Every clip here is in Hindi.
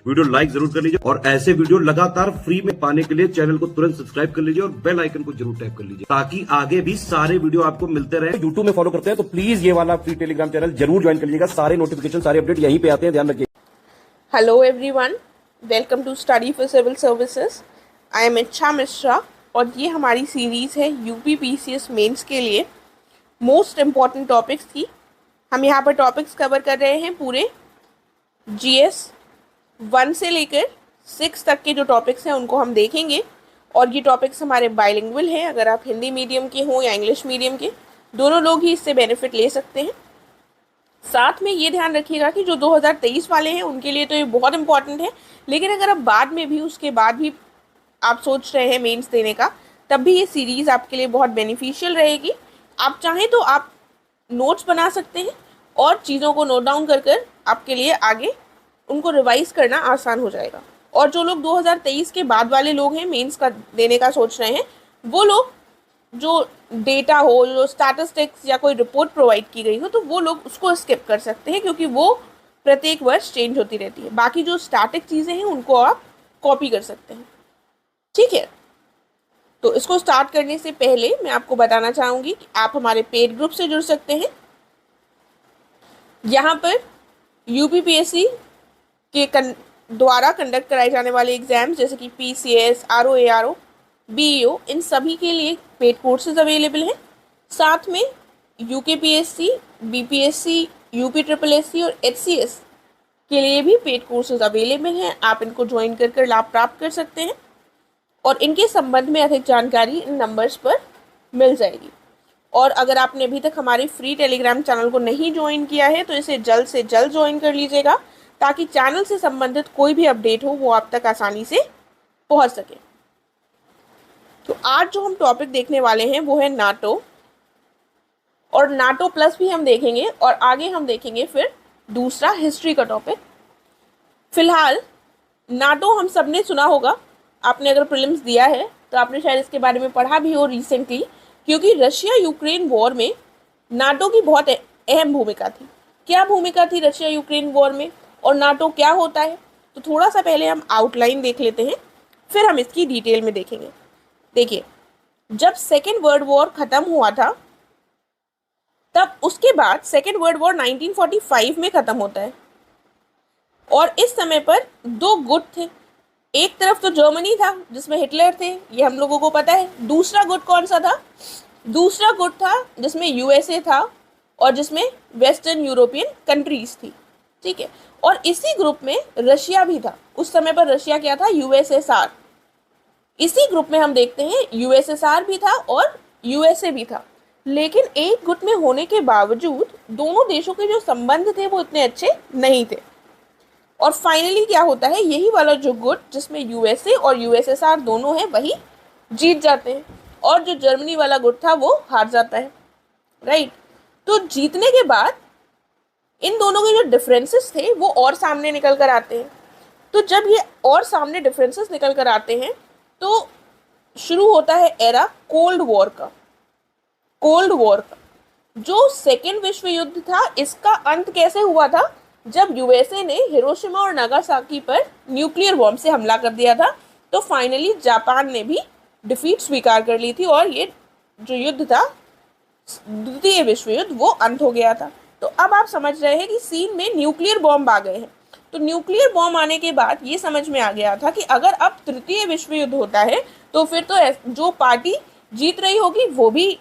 वीडियो लाइक जरूर कर लीजिए और ऐसे वीडियो लगातार फ्री में पाने के लिए चैनल को तुरंत सब्सक्राइब कर लीजिए और बेल आइकन को जरूर टैप कर लीजिए ताकि आगे भी सारे वीडियो आपको मिलते रहे। यूट्यूब में फॉलो करते हैं तो प्लीज ये वाला फ्री टेलीग्राम चैनल जरूर ज्वाइन कर लीजिएगा। सारे नोटिफिकेशन सारे अपडेट यहीं पे आते हैं, ध्यान रखिए। Hello everyone, welcome to study for civil services. I am Ichha Mishra और ये हमारी सीरीज़ है यूपी पीसीएस मेंस के लिए मोस्ट इम्पॉर्टेंट टॉपिक्स की। हम यहाँ पर टॉपिक्स कवर कर रहे हैं पूरे जीएस 1 से लेकर 6 तक के जो टॉपिक्स हैं उनको हम देखेंगे और ये टॉपिक्स हमारे बाइलिंगुअल हैं। अगर आप हिंदी मीडियम के हों या इंग्लिश मीडियम के, दोनों लोग ही इससे बेनिफिट ले सकते हैं। साथ में ये ध्यान रखिएगा कि जो 2023 वाले हैं उनके लिए तो ये बहुत इंपॉर्टेंट है, लेकिन अगर आप बाद में भी उसके बाद भी आप सोच रहे हैं मेंस देने का, तब भी ये सीरीज़ आपके लिए बहुत बेनिफिशियल रहेगी। आप चाहें तो आप नोट्स बना सकते हैं और चीज़ों को नोट डाउन कर आपके लिए आगे उनको रिवाइज करना आसान हो जाएगा। और जो लोग 2023 के बाद वाले लोग हैं, मेंस का देने का सोच रहे हैं, वो लोग जो डेटा हो, जो स्टैटिस्टिक्स या कोई रिपोर्ट प्रोवाइड की गई हो, तो वो लोग उसको स्किप कर सकते हैं क्योंकि वो प्रत्येक वर्ष चेंज होती रहती है। बाकी जो स्टैटिक चीज़ें हैं उनको आप कॉपी कर सकते हैं, ठीक है। तो इसको स्टार्ट करने से पहले मैं आपको बताना चाहूँगी कि आप हमारे पेड ग्रुप से जुड़ सकते हैं। यहाँ पर यूपीपीएससी के द्वारा कंडक्ट कराए जाने वाले एग्जाम्स जैसे कि पीसीएस, आरओ, एआरओ, बीईओ, इन सभी के लिए पेड कोर्सेज अवेलेबल हैं। साथ में UKPSC, BPSC, UP triple SC और एचसीएस के लिए भी पेड कोर्सेज अवेलेबल हैं। आप इनको ज्वाइन कर लाभ प्राप्त कर सकते हैं और इनके संबंध में अधिक जानकारी इन नंबर्स पर मिल जाएगी। और अगर आपने अभी तक हमारे फ्री टेलीग्राम चैनल को नहीं ज्वाइन किया है तो इसे जल्द से जल्द ज्वाइन कर लीजिएगा ताकि चैनल से संबंधित कोई भी अपडेट हो वो आप तक आसानी से पहुंच सके। तो आज जो हम टॉपिक देखने वाले हैं वो है नाटो, और नाटो प्लस भी हम देखेंगे और आगे हम देखेंगे फिर दूसरा हिस्ट्री का टॉपिक। फिलहाल नाटो हम सब ने सुना होगा, आपने अगर प्रीलिम्स दिया है तो आपने शायद इसके बारे में पढ़ा भी हो रिसेंटली, क्योंकि रशिया यूक्रेन वॉर में नाटो की बहुत अहम भूमिका थी। क्या भूमिका थी रशिया यूक्रेन वॉर में और नाटो क्या होता है, तो थोड़ा सा पहले हम आउटलाइन देख लेते हैं, फिर हम इसकी डिटेल में देखेंगे। देखिए, जब सेकेंड वर्ल्ड वॉर ख़त्म हुआ था तब उसके बाद सेकेंड वर्ल्ड वॉर 1945 में ख़त्म होता है और इस समय पर दो गुट थे। एक तरफ तो जर्मनी था जिसमें हिटलर थे, ये हम लोगों को पता है। दूसरा गुट कौन सा था? दूसरा गुट था जिसमें यूएसए था और जिसमें वेस्टर्न यूरोपियन कंट्रीज थी, ठीक है। और इसी ग्रुप में रशिया भी था। उस समय पर रशिया क्या था? यूएसएसआर। इसी ग्रुप में हम देखते हैं यूएसएसआर भी था और यूएसए भी था, लेकिन एक गुट में होने के बावजूद दोनों देशों के जो संबंध थे वो इतने अच्छे नहीं थे। और फाइनली क्या होता है, यही वाला जो गुट जिसमें यूएसए और यूएसएसआर दोनों हैं वही जीत जाते हैं और जो जर्मनी वाला गुट था वो हार जाता है, राइट। तो जीतने के बाद इन दोनों के जो डिफरेंसेस थे वो और सामने निकल कर आते हैं। तो जब ये और सामने डिफरेंसेस निकल कर आते हैं तो शुरू होता है एरा कोल्ड वॉर का। कोल्ड वॉर का जो सेकेंड विश्व युद्ध था, इसका अंत कैसे हुआ था? जब यूएसए ने हिरोशिमा और नागासाकी पर न्यूक्लियर बॉम्ब से हमला कर दिया था, तो फाइनली जापान ने भी डिफीट स्वीकार कर ली थी और ये जो युद्ध था, द्वितीय विश्व युद्ध, वो अंत हो गया था। तो अब आप समझ रहे हैं कि सीन में न्यूक्लियर बॉम्ब आ गए हैं। तो न्यूक्लियर बॉम्ब आने के बाद ये समझ में आ गया था कि अगर अब तृतीय विश्व युद्ध होता है तो फिर तो जो पार्टी जीत रही होगी वो भी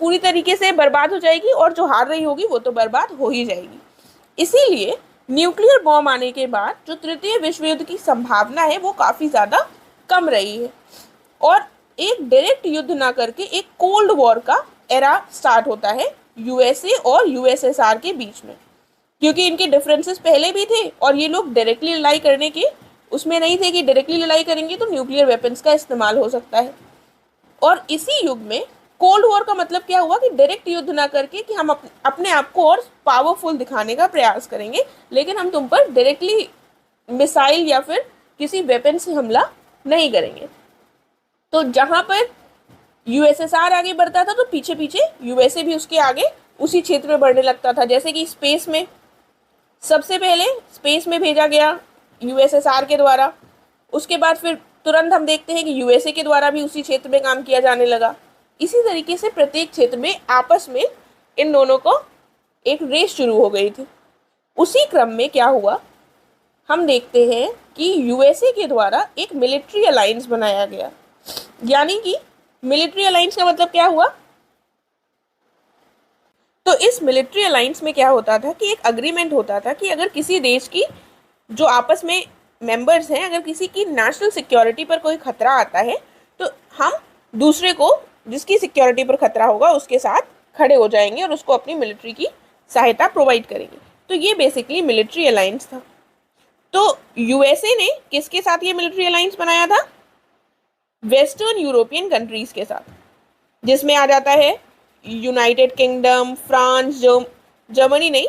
पूरी तरीके से बर्बाद हो जाएगी और जो हार रही होगी वो तो बर्बाद हो ही जाएगी। इसीलिए न्यूक्लियर बॉम्ब आने के बाद जो तृतीय विश्व युद्ध की संभावना है वो काफ़ी ज़्यादा कम रही है और एक डायरेक्ट युद्ध ना करके एक कोल्ड वॉर का एरा स्टार्ट होता है यूएसए और यूएसएसआर के बीच में, क्योंकि इनके डिफरेंसेस पहले भी थे और ये लोग डायरेक्टली लड़ाई करने के उसमें नहीं थे कि डायरेक्टली लड़ाई करेंगे तो न्यूक्लियर वेपन्स का इस्तेमाल हो सकता है। और इसी युग में कोल्ड वॉर का मतलब क्या हुआ कि डायरेक्ट युद्ध ना करके कि हम अपने आप को और पावरफुल दिखाने का प्रयास करेंगे, लेकिन हम तुम पर डायरेक्टली मिसाइल या फिर किसी वेपन से हमला नहीं करेंगे। तो जहाँ पर यूएसएसआर आगे बढ़ता था तो पीछे पीछे यूएसए भी उसके आगे उसी क्षेत्र में बढ़ने लगता था। जैसे कि स्पेस में सबसे पहले स्पेस में भेजा गया यूएसएसआर के द्वारा। उसके बाद फिर तुरंत हम देखते हैं कि यूएसए के द्वारा भी उसी क्षेत्र में काम किया जाने लगा। इसी तरीके से प्रत्येक क्षेत्र में आपस में इन दोनों को एक रेस शुरू हो गई थी। उसी क्रम में क्या हुआ, हम देखते हैं कि यूएसए के द्वारा एक मिलिट्री अलायंस बनाया गया। यानी कि मिलिट्री अलायंस का मतलब क्या हुआ, तो इस मिलिट्री अलायंस में क्या होता था कि एक अग्रीमेंट होता था कि अगर किसी देश की जो आपस में मेंबर्स हैं, अगर किसी की नेशनल सिक्योरिटी पर कोई खतरा आता है तो हम दूसरे को जिसकी सिक्योरिटी पर खतरा होगा उसके साथ खड़े हो जाएंगे और उसको अपनी मिलिट्री की सहायता प्रोवाइड करेंगे। तो ये बेसिकली मिलिट्री अलायंस था। तो यूएसए ने किसके साथ ये मिलिट्री अलायंस बनाया था, वेस्टर्न यूरोपियन कंट्रीज के साथ, जिसमें आ जाता है यूनाइटेड किंगडम, फ्रांस, जर्मनी नहीं,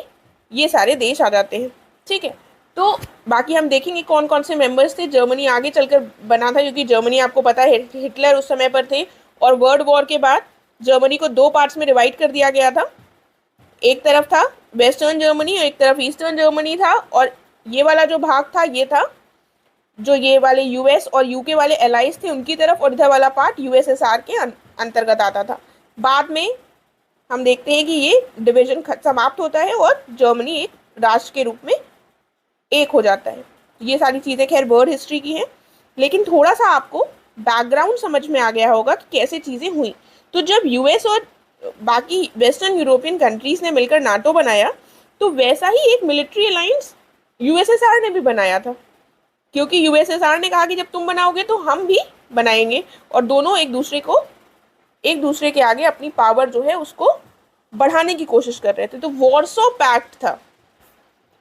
ये सारे देश आ जाते हैं। ठीक है, तो बाकी हम देखेंगे कौन कौन से मेंबर्स थे। जर्मनी आगे चलकर बना था, क्योंकि जर्मनी आपको पता है हिटलर उस समय पर थे, और वर्ल्ड वॉर के बाद जर्मनी को दो पार्ट्स में डिवाइड कर दिया गया था। एक तरफ था वेस्टर्न जर्मनी और एक तरफ ईस्टर्न जर्मनी था, और ये वाला जो भाग था ये था जो ये वाले यूएस और यूके वाले एलाइज थे उनकी तरफ, और इधर वाला पार्ट यूएसएसआर के अंतर्गत आता था। बाद में हम देखते हैं कि ये डिवीजन समाप्त होता है और जर्मनी एक राष्ट्र के रूप में एक हो जाता है। ये सारी चीज़ें खैर वर्ल्ड हिस्ट्री की हैं, लेकिन थोड़ा सा आपको बैकग्राउंड समझ में आ गया होगा कि कैसे चीज़ें हुई। तो जब यूएस और बाकी वेस्टर्न यूरोपियन कंट्रीज़ ने मिलकर नाटो बनाया, तो वैसा ही एक मिलिट्री अलायंस यूएसएसआर ने भी बनाया था, क्योंकि यूएसएसआर ने कहा कि जब तुम बनाओगे तो हम भी बनाएंगे, और दोनों एक दूसरे के आगे अपनी पावर जो है उसको बढ़ाने की कोशिश कर रहे थे। तो वॉर्सो पैक्ट था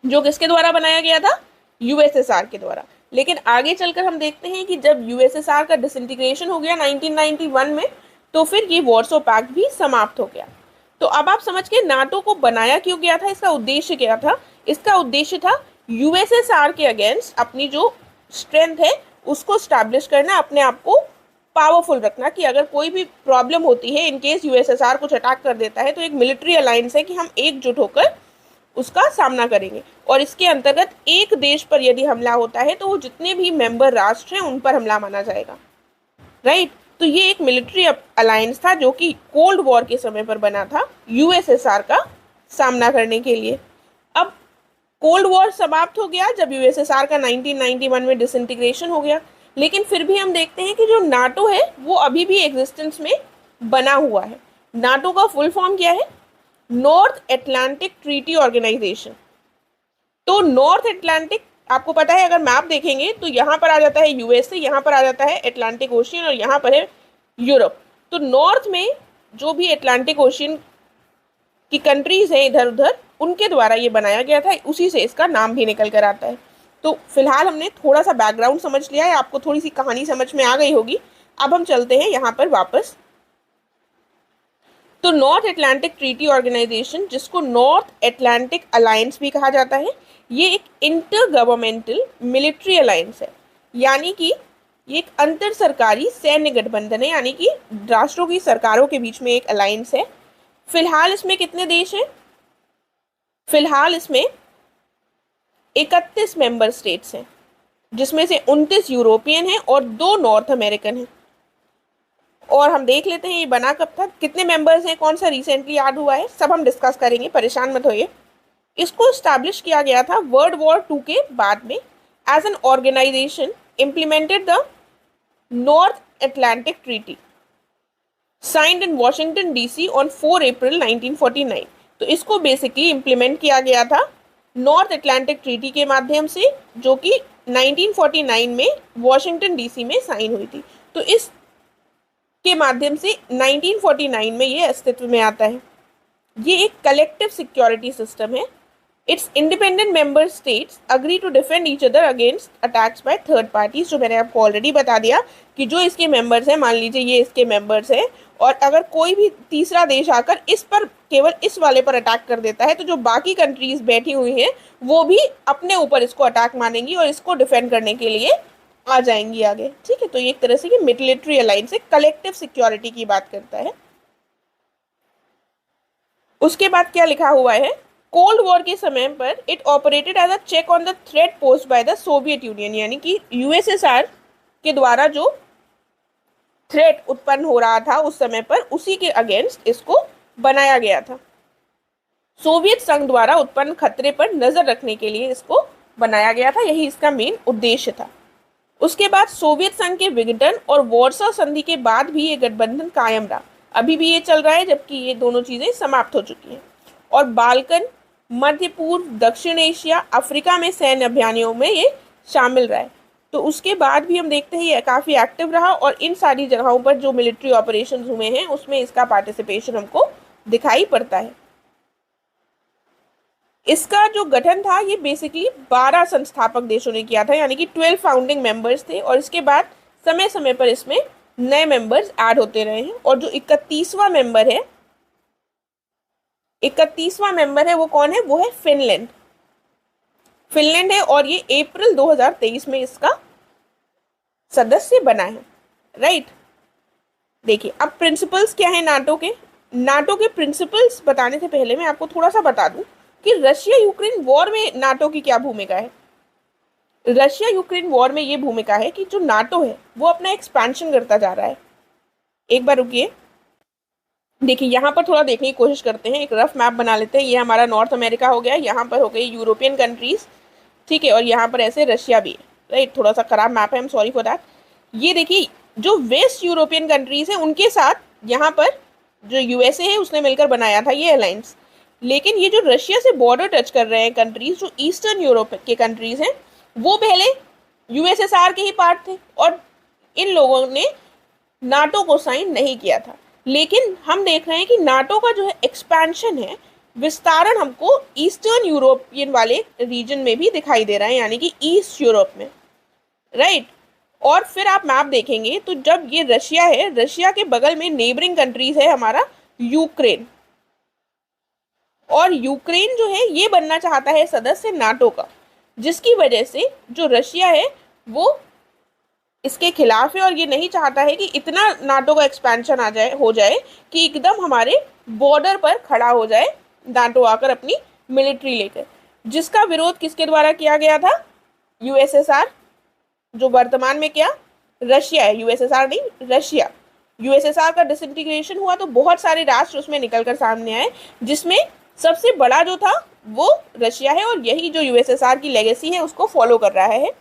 जो किसके द्वारा बनाया गया था, यूएसएसआर के द्वारा। लेकिन आगे चलकर हम देखते हैं कि जब यूएसएसआर का डिसइंटीग्रेशन हो गया 1991 में, तो फिर ये वॉर्सो पैक्ट भी समाप्त हो गया। तो अब आप समझ के नाटो को बनाया क्यों गया था, इसका उद्देश्य क्या था। इसका उद्देश्य था यूएसएसआर के अगेंस्ट अपनी जो स्ट्रेंथ है उसको स्टैब्लिश करना, अपने आप को पावरफुल रखना, कि अगर कोई भी प्रॉब्लम होती है, इनकेस यूएसएसआर कुछ अटैक कर देता है, तो एक मिलिट्री अलायंस है कि हम एकजुट होकर उसका सामना करेंगे। और इसके अंतर्गत एक देश पर यदि हमला होता है तो वो जितने भी मेंबर राष्ट्र हैं उन पर हमला माना जाएगा। राइट, तो ये एक मिलिट्री अलायंस था जो कि कोल्ड वॉर के समय पर बना था यूएसएसआर का सामना करने के लिए। अब कोल्ड वॉर समाप्त हो गया जब यूएसएसआर का 1991 में डिसइंटीग्रेशन हो गया, लेकिन फिर भी हम देखते हैं कि जो नाटो है वो अभी भी एग्जिस्टेंस में बना हुआ है। नाटो का फुल फॉर्म क्या है, नॉर्थ अटलांटिक ट्रीटी ऑर्गेनाइजेशन। तो नॉर्थ अटलांटिक आपको पता है, अगर मैप देखेंगे तो यहाँ पर आ जाता है यूएसए, यहाँ पर आ जाता है अटलांटिक ओशियन, और यहाँ पर है यूरोप। तो नॉर्थ में जो भी अटलांटिक ओशियन की कंट्रीज हैं इधर उधर, उनके द्वारा ये बनाया गया था, उसी से इसका नाम भी निकल कर आता है। तो फिलहाल हमने थोड़ा सा बैकग्राउंड समझ लिया है, आपको थोड़ी सी कहानी समझ में आ गई होगी। अब हम चलते हैं यहाँ पर वापस। तो नॉर्थ अटलांटिक ट्रीटी ऑर्गेनाइजेशन, जिसको नॉर्थ अटलांटिक अलायंस भी कहा जाता है, ये एक इंटर गवर्नमेंटल मिलिट्री अलायंस है। यानी कि ये एक अंतर सरकारी सैन्य गठबंधन है, यानी कि राष्ट्रों की सरकारों के बीच में एक अलायंस है। फिलहाल इसमें कितने देश हैं, फिलहाल इसमें 31 मेंबर स्टेट्स हैं, जिसमें से 29 यूरोपियन हैं और 2 नॉर्थ अमेरिकन हैं। और हम देख लेते हैं ये बना कब था, कितने मेंबर्स हैं, कौन सा रिसेंटली ऐड हुआ है, सब हम डिस्कस करेंगे, परेशान मत होइए। इसको स्टैब्लिश किया गया था वर्ल्ड वॉर 2 के बाद में as an organization implemented the North Atlantic treaty signed in Washington DC on 4 April 1949। तो इसको बेसिकली इम्प्लीमेंट किया गया था नॉर्थ अटलांटिक ट्रीटी के माध्यम से, जो कि 1949 में वॉशिंगटन डीसी में साइन हुई थी। तो इस के माध्यम से 1949 में ये अस्तित्व में आता है। ये एक कलेक्टिव सिक्योरिटी सिस्टम है। Its independent member states agree to defend each other against attacks by third parties, जो मैंने आपको ऑलरेडी बता दिया कि जो इसके मेंबर्स हैं, मान लीजिए ये इसके मेंबर्स हैं, और अगर कोई भी तीसरा देश आकर इस पर, केवल इस वाले पर अटैक कर देता है, तो जो बाकी कंट्रीज बैठी हुई हैं वो भी अपने ऊपर इसको अटैक मानेंगी और इसको डिफेंड करने के लिए आ जाएंगी आगे। ठीक है, तो ये एक तरह से ये मिलिट्री अलायंस है, कलेक्टिव सिक्योरिटी की बात करता है। उसके बाद क्या लिखा हुआ है, कोल्ड वॉर के समय पर it operated as a check on the threat post by the Soviet Union, यानी कि यूएसएसआर के द्वारा जो थ्रेट उत्पन्न हो रहा था उस समय पर, उसी के अगेंस्ट इसको बनाया गया था। सोवियत संघ द्वारा उत्पन्न खतरे पर नजर रखने के लिए इसको बनाया गया था, यही इसका मेन उद्देश्य था। उसके बाद सोवियत संघ के विघटन और वॉर्सो संधि के बाद भी ये गठबंधन कायम रहा, अभी भी ये चल रहा है, जबकि ये दोनों चीजें समाप्त हो चुकी हैं। और बाल्कन, मध्य पूर्व, दक्षिण एशिया, अफ्रीका में सैन्य अभियानों में ये शामिल रहा है। तो उसके बाद भी हम देखते हैं ये काफ़ी एक्टिव रहा, और इन सारी जगहों पर जो मिलिट्री ऑपरेशन हुए हैं उसमें इसका पार्टिसिपेशन हमको दिखाई पड़ता है। इसका जो गठन था ये बेसिकली 12 संस्थापक देशों ने किया था, यानी कि 12 फाउंडिंग मेंबर्स थे, और इसके बाद समय समय पर इसमें नए मेंबर्स ऐड होते रहे हैं। और जो 31वां मेंबर है, 31वां मेंबर है वो कौन है? वो है फिनलैंड। फिनलैंड है, और ये अप्रैल 2023 में इसका सदस्य बना है, राइट। देखिए अब प्रिंसिपल्स क्या है नाटो के। नाटो के प्रिंसिपल्स बताने से पहले मैं आपको थोड़ा सा बता दूं कि रशिया यूक्रेन वॉर में नाटो की क्या भूमिका है। रशिया यूक्रेन वॉर में ये भूमिका है कि जो नाटो है वो अपना एक्सपेंशन करता जा रहा है। एक बार रुकिए, देखिए यहाँ पर थोड़ा देखने की कोशिश करते हैं, एक रफ मैप बना लेते हैं। ये हमारा नॉर्थ अमेरिका हो गया, यहाँ पर हो गई यूरोपियन कंट्रीज, ठीक है, और यहाँ पर ऐसे रशिया भी है, राइट। थोड़ा सा खराब मैप है, I am sorry for that. ये देखिए जो वेस्ट यूरोपियन कंट्रीज है उनके साथ यहाँ पर जो यूएसए है उसने मिलकर बनाया था ये अलायंस। लेकिन ये जो रशिया से बॉर्डर टच कर रहे हैं कंट्रीज, जो ईस्टर्न यूरोप के कंट्रीज हैं, वो पहले यूएसएसआर के ही पार्ट थे, और इन लोगों ने नाटो को साइन नहीं किया था। लेकिन हम देख रहे हैं कि नाटो का जो है एक्सपेंशन है, विस्तारण हमको ईस्टर्न यूरोपियन वाले रीजन में भी दिखाई दे रहा है, यानी कि ईस्ट यूरोप में, राइट। और फिर आप मैप देखेंगे तो जब ये रशिया है, रशिया के बगल में नेबरिंग कंट्रीज है हमारा यूक्रेन, और यूक्रेन जो है ये बनना चाहता है सदस्य नाटो का, जिसकी वजह से जो रशिया है वो इसके खिलाफ है, और ये नहीं चाहता है कि इतना नाटो का एक्सपेंशन हो जाए कि एकदम हमारे बॉर्डर पर खड़ा हो जाए नाटो आकर अपनी मिलिट्री लेकर। जिसका विरोध किसके द्वारा किया गया था? यूएसएसआर, जो वर्तमान में क्या रशिया है, यूएसएसआर नहीं रशिया। यूएसएसआर का डिसइंटीग्रेशन हुआ तो बहुत सारे राष्ट्र उसमें निकलकर सामने आए, जिसमें सबसे बड़ा जो था वो रशिया है, और यही जो यूएसएसआर की लेगेसी है उसको फॉलो कर रहा है।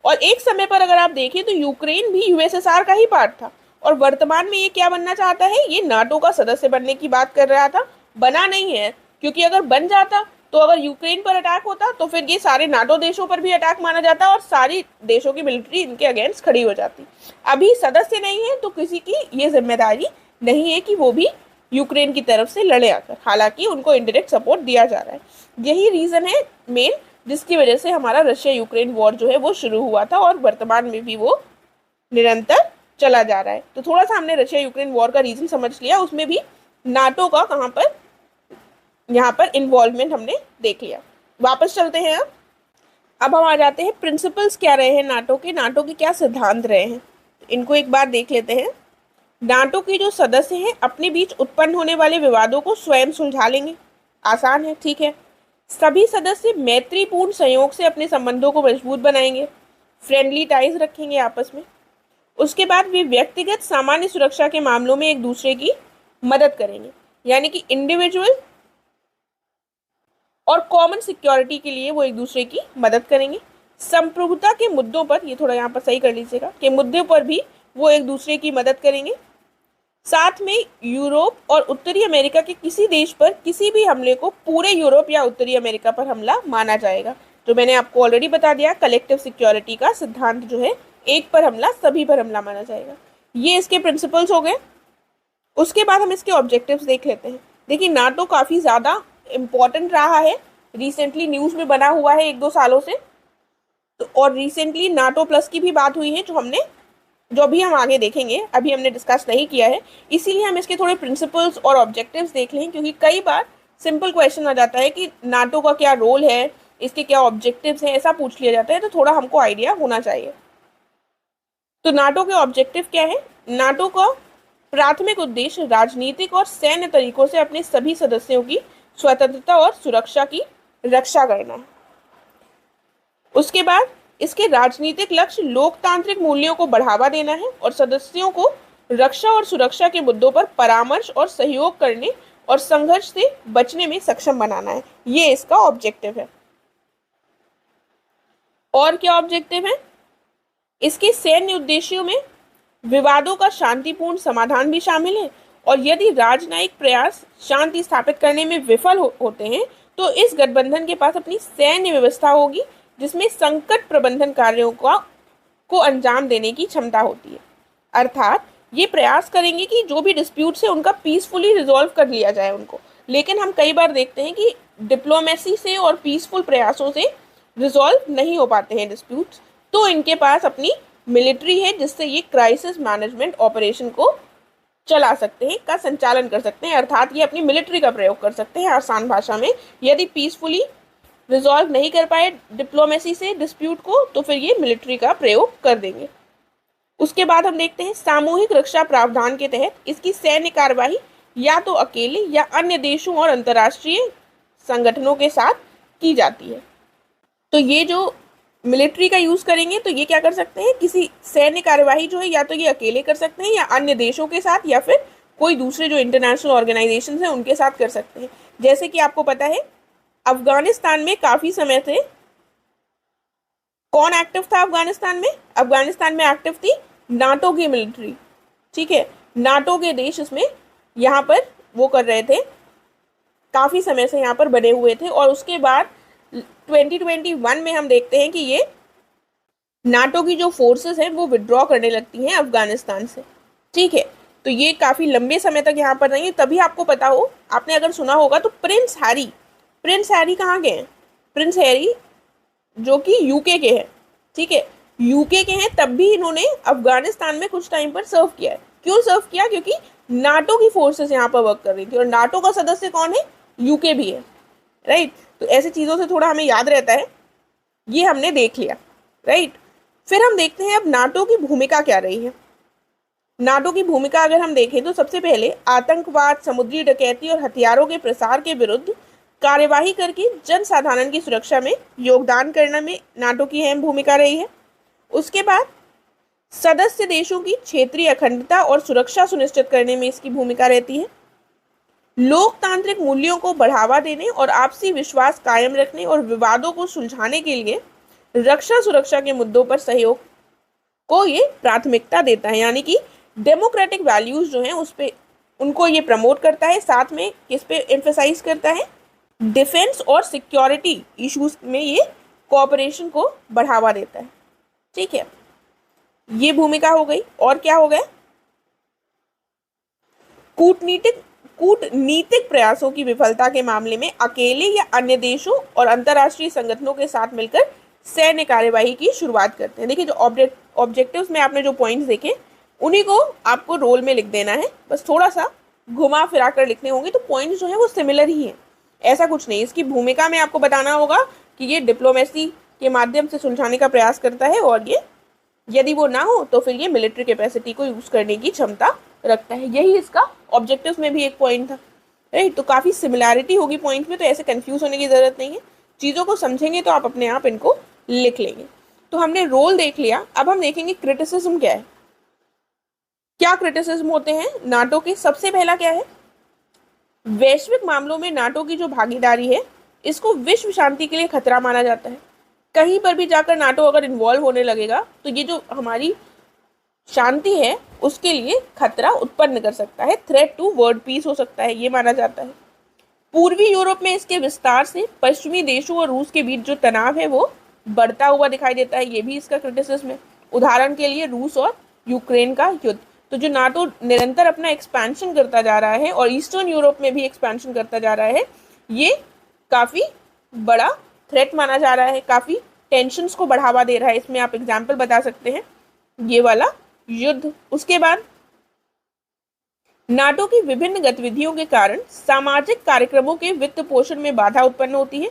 और एक समय पर अगर आप देखें तो यूक्रेन भी यूएसएसआर का ही पार्ट था, और वर्तमान में ये क्या बनना चाहता है? ये नाटो का सदस्य बनने की बात कर रहा था, बना नहीं है, क्योंकि अगर बन जाता तो अगर यूक्रेन पर अटैक होता तो फिर ये सारे नाटो देशों पर भी अटैक माना जाता और सारी देशों की मिलिट्री इनके अगेंस्ट खड़ी हो जाती। अभी सदस्य नहीं है तो किसी की ये जिम्मेदारी नहीं है कि वो भी यूक्रेन की तरफ से लड़े आकर, हालांकि उनको इनडायरेक्ट सपोर्ट दिया जा रहा है। यही रीज़न है मेन जिसकी वजह से हमारा रशिया यूक्रेन वॉर जो है वो शुरू हुआ था, और वर्तमान में भी वो निरंतर चला जा रहा है। तो थोड़ा सा हमने रशिया यूक्रेन वॉर का रीज़न समझ लिया, उसमें भी नाटो का कहाँ पर यहाँ पर इन्वॉल्वमेंट हमने देख लिया। वापस चलते हैं अब हम आ जाते हैं प्रिंसिपल्स क्या रहे हैं नाटो के, नाटो के क्या सिद्धांत रहे हैं, इनको एक बार देख लेते हैं। नाटो के जो सदस्य हैं अपने बीच उत्पन्न होने वाले विवादों को स्वयं सुलझा लेंगे, आसान है, ठीक है। सभी सदस्य मैत्रीपूर्ण सहयोग से अपने संबंधों को मजबूत बनाएंगे, फ्रेंडली टाइज रखेंगे आपस में। उसके बाद वे व्यक्तिगत सामान्य सुरक्षा के मामलों में एक दूसरे की मदद करेंगे, यानी कि इंडिविजुअल और कॉमन सिक्योरिटी के लिए वो एक दूसरे की मदद करेंगे। संप्रभुता के मुद्दों पर, ये थोड़ा यहाँ पर सही कर लीजिएगा, के मुद्दे पर भी वो एक दूसरे की मदद करेंगे। साथ में यूरोप और उत्तरी अमेरिका के किसी देश पर किसी भी हमले को पूरे यूरोप या उत्तरी अमेरिका पर हमला माना जाएगा, जो मैंने आपको ऑलरेडी बता दिया। कलेक्टिव सिक्योरिटी का सिद्धांत जो है, एक पर हमला सभी पर हमला माना जाएगा। ये इसके प्रिंसिपल्स हो गए। उसके बाद हम इसके ऑब्जेक्टिव्स देख लेते हैं। देखिए नाटो काफ़ी ज़्यादा इम्पॉर्टेंट रहा है, रिसेंटली न्यूज़ में बना हुआ है 1-2 सालों से, तो और रिसेंटली नाटो प्लस की भी बात हुई है, जो अभी हम आगे देखेंगे, अभी हमने डिस्कस नहीं किया है, इसीलिए हम इसके थोड़े प्रिंसिपल्स और ऑब्जेक्टिव्स देख लें, क्योंकि कई बार सिंपल क्वेश्चन आ जाता है कि नाटो का क्या रोल है, इसके क्या ऑब्जेक्टिव्स हैं, ऐसा पूछ लिया जाता है, तो थोड़ा हमको आइडिया होना चाहिए। तो नाटो के ऑब्जेक्टिव क्या है? नाटो का प्राथमिक उद्देश्य राजनीतिक और सैन्य तरीकों से अपने सभी सदस्यों की स्वतंत्रता और सुरक्षा की रक्षा करना है। उसके बाद इसके राजनीतिक लक्ष्य लोकतांत्रिक मूल्यों को बढ़ावा देना है और सदस्यों को रक्षा और सुरक्षा के मुद्दों पर परामर्श और सहयोग करने और संघर्ष से बचने में सक्षम बनाना है। ये इसका ऑब्जेक्टिव है। और क्या ऑब्जेक्टिव है? इसके सैन्य उद्देश्यों में विवादों का शांतिपूर्ण समाधान भी शामिल है, और यदि राजनयिक प्रयास शांति स्थापित करने में विफल होते हैं तो इस गठबंधन के पास अपनी सैन्य व्यवस्था होगी जिसमें संकट प्रबंधन कार्यों को अंजाम देने की क्षमता होती है। अर्थात ये प्रयास करेंगे कि जो भी डिस्प्यूट्स है उनका पीसफुली रिजॉल्व कर लिया जाए उनको। लेकिन हम कई बार देखते हैं कि डिप्लोमेसी से और पीसफुल प्रयासों से रिजॉल्व नहीं हो पाते हैं डिस्प्यूट्स, तो इनके पास अपनी मिलिट्री है जिससे ये क्राइसिस मैनेजमेंट ऑपरेशन को चला सकते हैं, का संचालन कर सकते हैं। अर्थात ये अपनी मिलिट्री का प्रयोग कर सकते हैं आसान भाषा में। यदि पीसफुली रिजॉल्व नहीं कर पाए डिप्लोमेसी से डिस्प्यूट को तो फिर ये मिलिट्री का प्रयोग कर देंगे। उसके बाद हम देखते हैं सामूहिक रक्षा प्रावधान के तहत इसकी सैन्य कार्यवाही या तो अकेले या अन्य देशों और अंतर्राष्ट्रीय संगठनों के साथ की जाती है। तो ये जो मिलिट्री का यूज करेंगे तो ये क्या कर सकते हैं, किसी सैन्य कार्यवाही जो है या तो ये अकेले कर सकते हैं या अन्य देशों के साथ या फिर कोई दूसरे जो इंटरनेशनल ऑर्गेनाइजेशन है उनके साथ कर सकते हैं। जैसे कि आपको पता है अफगानिस्तान में काफी समय से कौन एक्टिव था अफगानिस्तान में एक्टिव थी नाटो की मिलिट्री। ठीक है, नाटो के देश इसमें यहाँ पर वो कर रहे थे, काफी समय से यहाँ पर बने हुए थे। और उसके बाद 2021 में हम देखते हैं कि ये नाटो की जो फोर्सेस हैं वो विड्रॉ करने लगती हैं अफगानिस्तान से। ठीक है, तो ये काफी लंबे समय तक यहाँ पर रहेंगे। तभी आपको पता हो, आपने अगर सुना होगा तो प्रिंस हैरी कहाँ गए हैं? प्रिंस हैरी जो कि यूके के हैं। ठीक है, यूके के हैं, तब भी इन्होंने अफगानिस्तान में कुछ टाइम पर सर्व किया है। क्यों सर्व किया? क्योंकि नाटो की फोर्सेस यहाँ पर वर्क कर रही थी और नाटो का सदस्य कौन है? यूके भी है। राइट, तो ऐसी चीज़ों से थोड़ा हमें याद रहता है। ये हमने देख लिया। राइट, फिर हम देखते हैं अब नाटो की भूमिका क्या रही है। नाटो की भूमिका अगर हम देखें तो सबसे पहले आतंकवाद, समुद्री डकैती और हथियारों के प्रसार के विरुद्ध कार्यवाही करके जनसाधारण की सुरक्षा में योगदान करने में नाटो की अहम भूमिका रही है। उसके बाद सदस्य देशों की क्षेत्रीय अखंडता और सुरक्षा सुनिश्चित करने में इसकी भूमिका रहती है। लोकतांत्रिक मूल्यों को बढ़ावा देने और आपसी विश्वास कायम रखने और विवादों को सुलझाने के लिए रक्षा सुरक्षा के मुद्दों पर सहयोग को ये प्राथमिकता देता है। यानी कि डेमोक्रेटिक वैल्यूज जो हैं उस पे उनको ये प्रमोट करता है। साथ में किस पे एम्फेसाइज करता है? डिफेंस और सिक्योरिटी इश्यूज में ये कोऑपरेशन को बढ़ावा देता है। ठीक है, ये भूमिका हो गई। और क्या हो गया? कूटनीतिक प्रयासों की विफलता के मामले में अकेले या अन्य देशों और अंतर्राष्ट्रीय संगठनों के साथ मिलकर सैन्य कार्यवाही की शुरुआत करते हैं। देखिए, जो ऑब्जेक्टिव्स में आपने जो पॉइंट्स देखे उन्हीं को आपको रोल में लिख देना है। बस थोड़ा सा घुमा फिरा कर लिखने होंगे, तो पॉइंट्स जो है वो सिमिलर ही हैं, ऐसा कुछ नहीं। इसकी भूमिका में आपको बताना होगा कि ये डिप्लोमेसी के माध्यम से सुलझाने का प्रयास करता है, और ये यदि वो ना हो तो फिर ये मिलिट्री कैपेसिटी को यूज करने की क्षमता रखता है। यही इसका ऑब्जेक्टिव्स में भी एक पॉइंट था। राइट, तो काफ़ी सिमिलैरिटी होगी पॉइंट में, तो ऐसे कंफ्यूज होने की ज़रूरत नहीं है। चीज़ों को समझेंगे तो आप अपने आप इनको लिख लेंगे। तो हमने रोल देख लिया, अब हम देखेंगे क्रिटिसिज्म क्या है। क्या क्रिटिसिज्म होते हैं नाटो के? सबसे पहला क्या है? वैश्विक मामलों में नाटो की जो भागीदारी है इसको विश्व शांति के लिए खतरा माना जाता है। कहीं पर भी जाकर नाटो अगर इन्वॉल्व होने लगेगा तो ये जो हमारी शांति है उसके लिए खतरा उत्पन्न कर सकता है, थ्रेट टू वर्ल्ड पीस हो सकता है, ये माना जाता है। पूर्वी यूरोप में इसके विस्तार से पश्चिमी देशों और रूस के बीच जो तनाव है वो बढ़ता हुआ दिखाई देता है, ये भी इसका क्रिटिसिज्म है। उदाहरण के लिए रूस और यूक्रेन का युद्ध। तो जो नाटो निरंतर अपना एक्सपेंशन करता जा रहा है और ईस्टर्न यूरोप में भी एक्सपेंशन करता जा रहा है, ये काफ़ी बड़ा थ्रेट माना जा रहा है, काफ़ी टेंशन्स को बढ़ावा दे रहा है। इसमें आप एग्जाम्पल बता सकते हैं ये वाला युद्ध। उसके बाद नाटो की विभिन्न गतिविधियों के कारण सामाजिक कार्यक्रमों के वित्त पोषण में बाधा उत्पन्न होती है,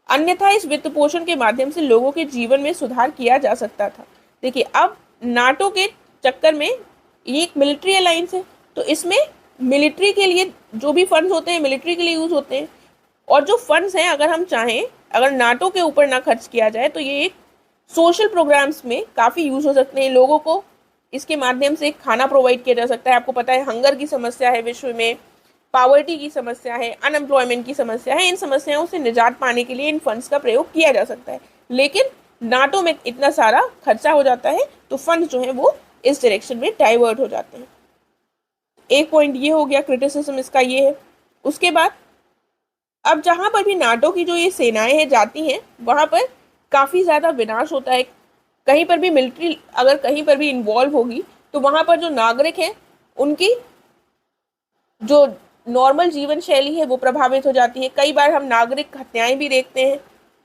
अन्यथा इस वित्त पोषण के माध्यम से लोगों के जीवन में सुधार किया जा सकता था। देखिए, अब नाटो के चक्कर में ये एक मिलिट्री अलायंस है, तो इसमें मिलिट्री के लिए जो भी फंड्स होते हैं मिलिट्री के लिए यूज होते हैं। और जो फंड्स हैं, अगर हम चाहें, अगर नाटो के ऊपर ना खर्च किया जाए तो ये एक सोशल प्रोग्राम्स में काफ़ी यूज़ हो सकते हैं। लोगों को इसके माध्यम से खाना प्रोवाइड किया जा सकता है। आपको पता है हंगर की समस्या है विश्व में, पावर्टी की समस्या है, अनएम्प्लॉयमेंट की समस्या है। इन समस्याओं से निजात पाने के लिए इन फंड्स का प्रयोग किया जा सकता है। लेकिन नाटो में इतना सारा खर्चा हो जाता है तो फंड्स जो है वो इस डायरेक्शन में डाइवर्ट हो जाते हैं। एक पॉइंट ये हो गया, क्रिटिसिज्म इसका ये है। उसके बाद अब जहाँ पर भी नाटो की जो ये सेनाएं हैं जाती हैं, वहाँ पर काफ़ी ज़्यादा विनाश होता है। कहीं पर भी मिलिट्री अगर कहीं पर भी इन्वॉल्व होगी तो वहाँ पर जो नागरिक हैं उनकी जो नॉर्मल जीवन शैली है वो प्रभावित हो जाती है। कई बार हम नागरिक हत्याएं भी देखते हैं।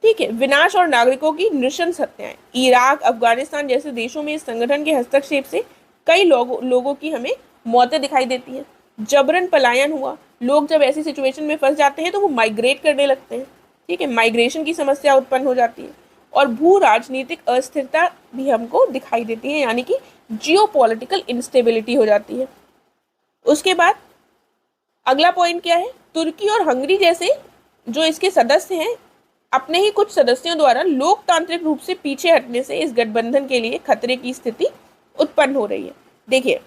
ठीक है, विनाश और नागरिकों की नृशंस हत्याएं। इराक, अफगानिस्तान जैसे देशों में इस संगठन के हस्तक्षेप से कई लोगों की हमें मौतें दिखाई देती हैं। जबरन पलायन हुआ। लोग जब ऐसी सिचुएशन में फंस जाते हैं तो वो माइग्रेट करने लगते हैं। ठीक है, माइग्रेशन की समस्या उत्पन्न हो जाती है और भू राजनीतिक अस्थिरता भी हमको दिखाई देती है, यानी कि जियोपॉलिटिकल इंस्टेबिलिटी हो जाती है। उसके बाद अगला पॉइंट क्या है, तुर्की और हंगरी जैसे जो इसके सदस्य हैं अपने ही कुछ सदस्यों द्वारा लोकतांत्रिक रूप से पीछे हटने से इस गठबंधन के लिए खतरे की स्थिति उत्पन्न हो रही है। देखिए,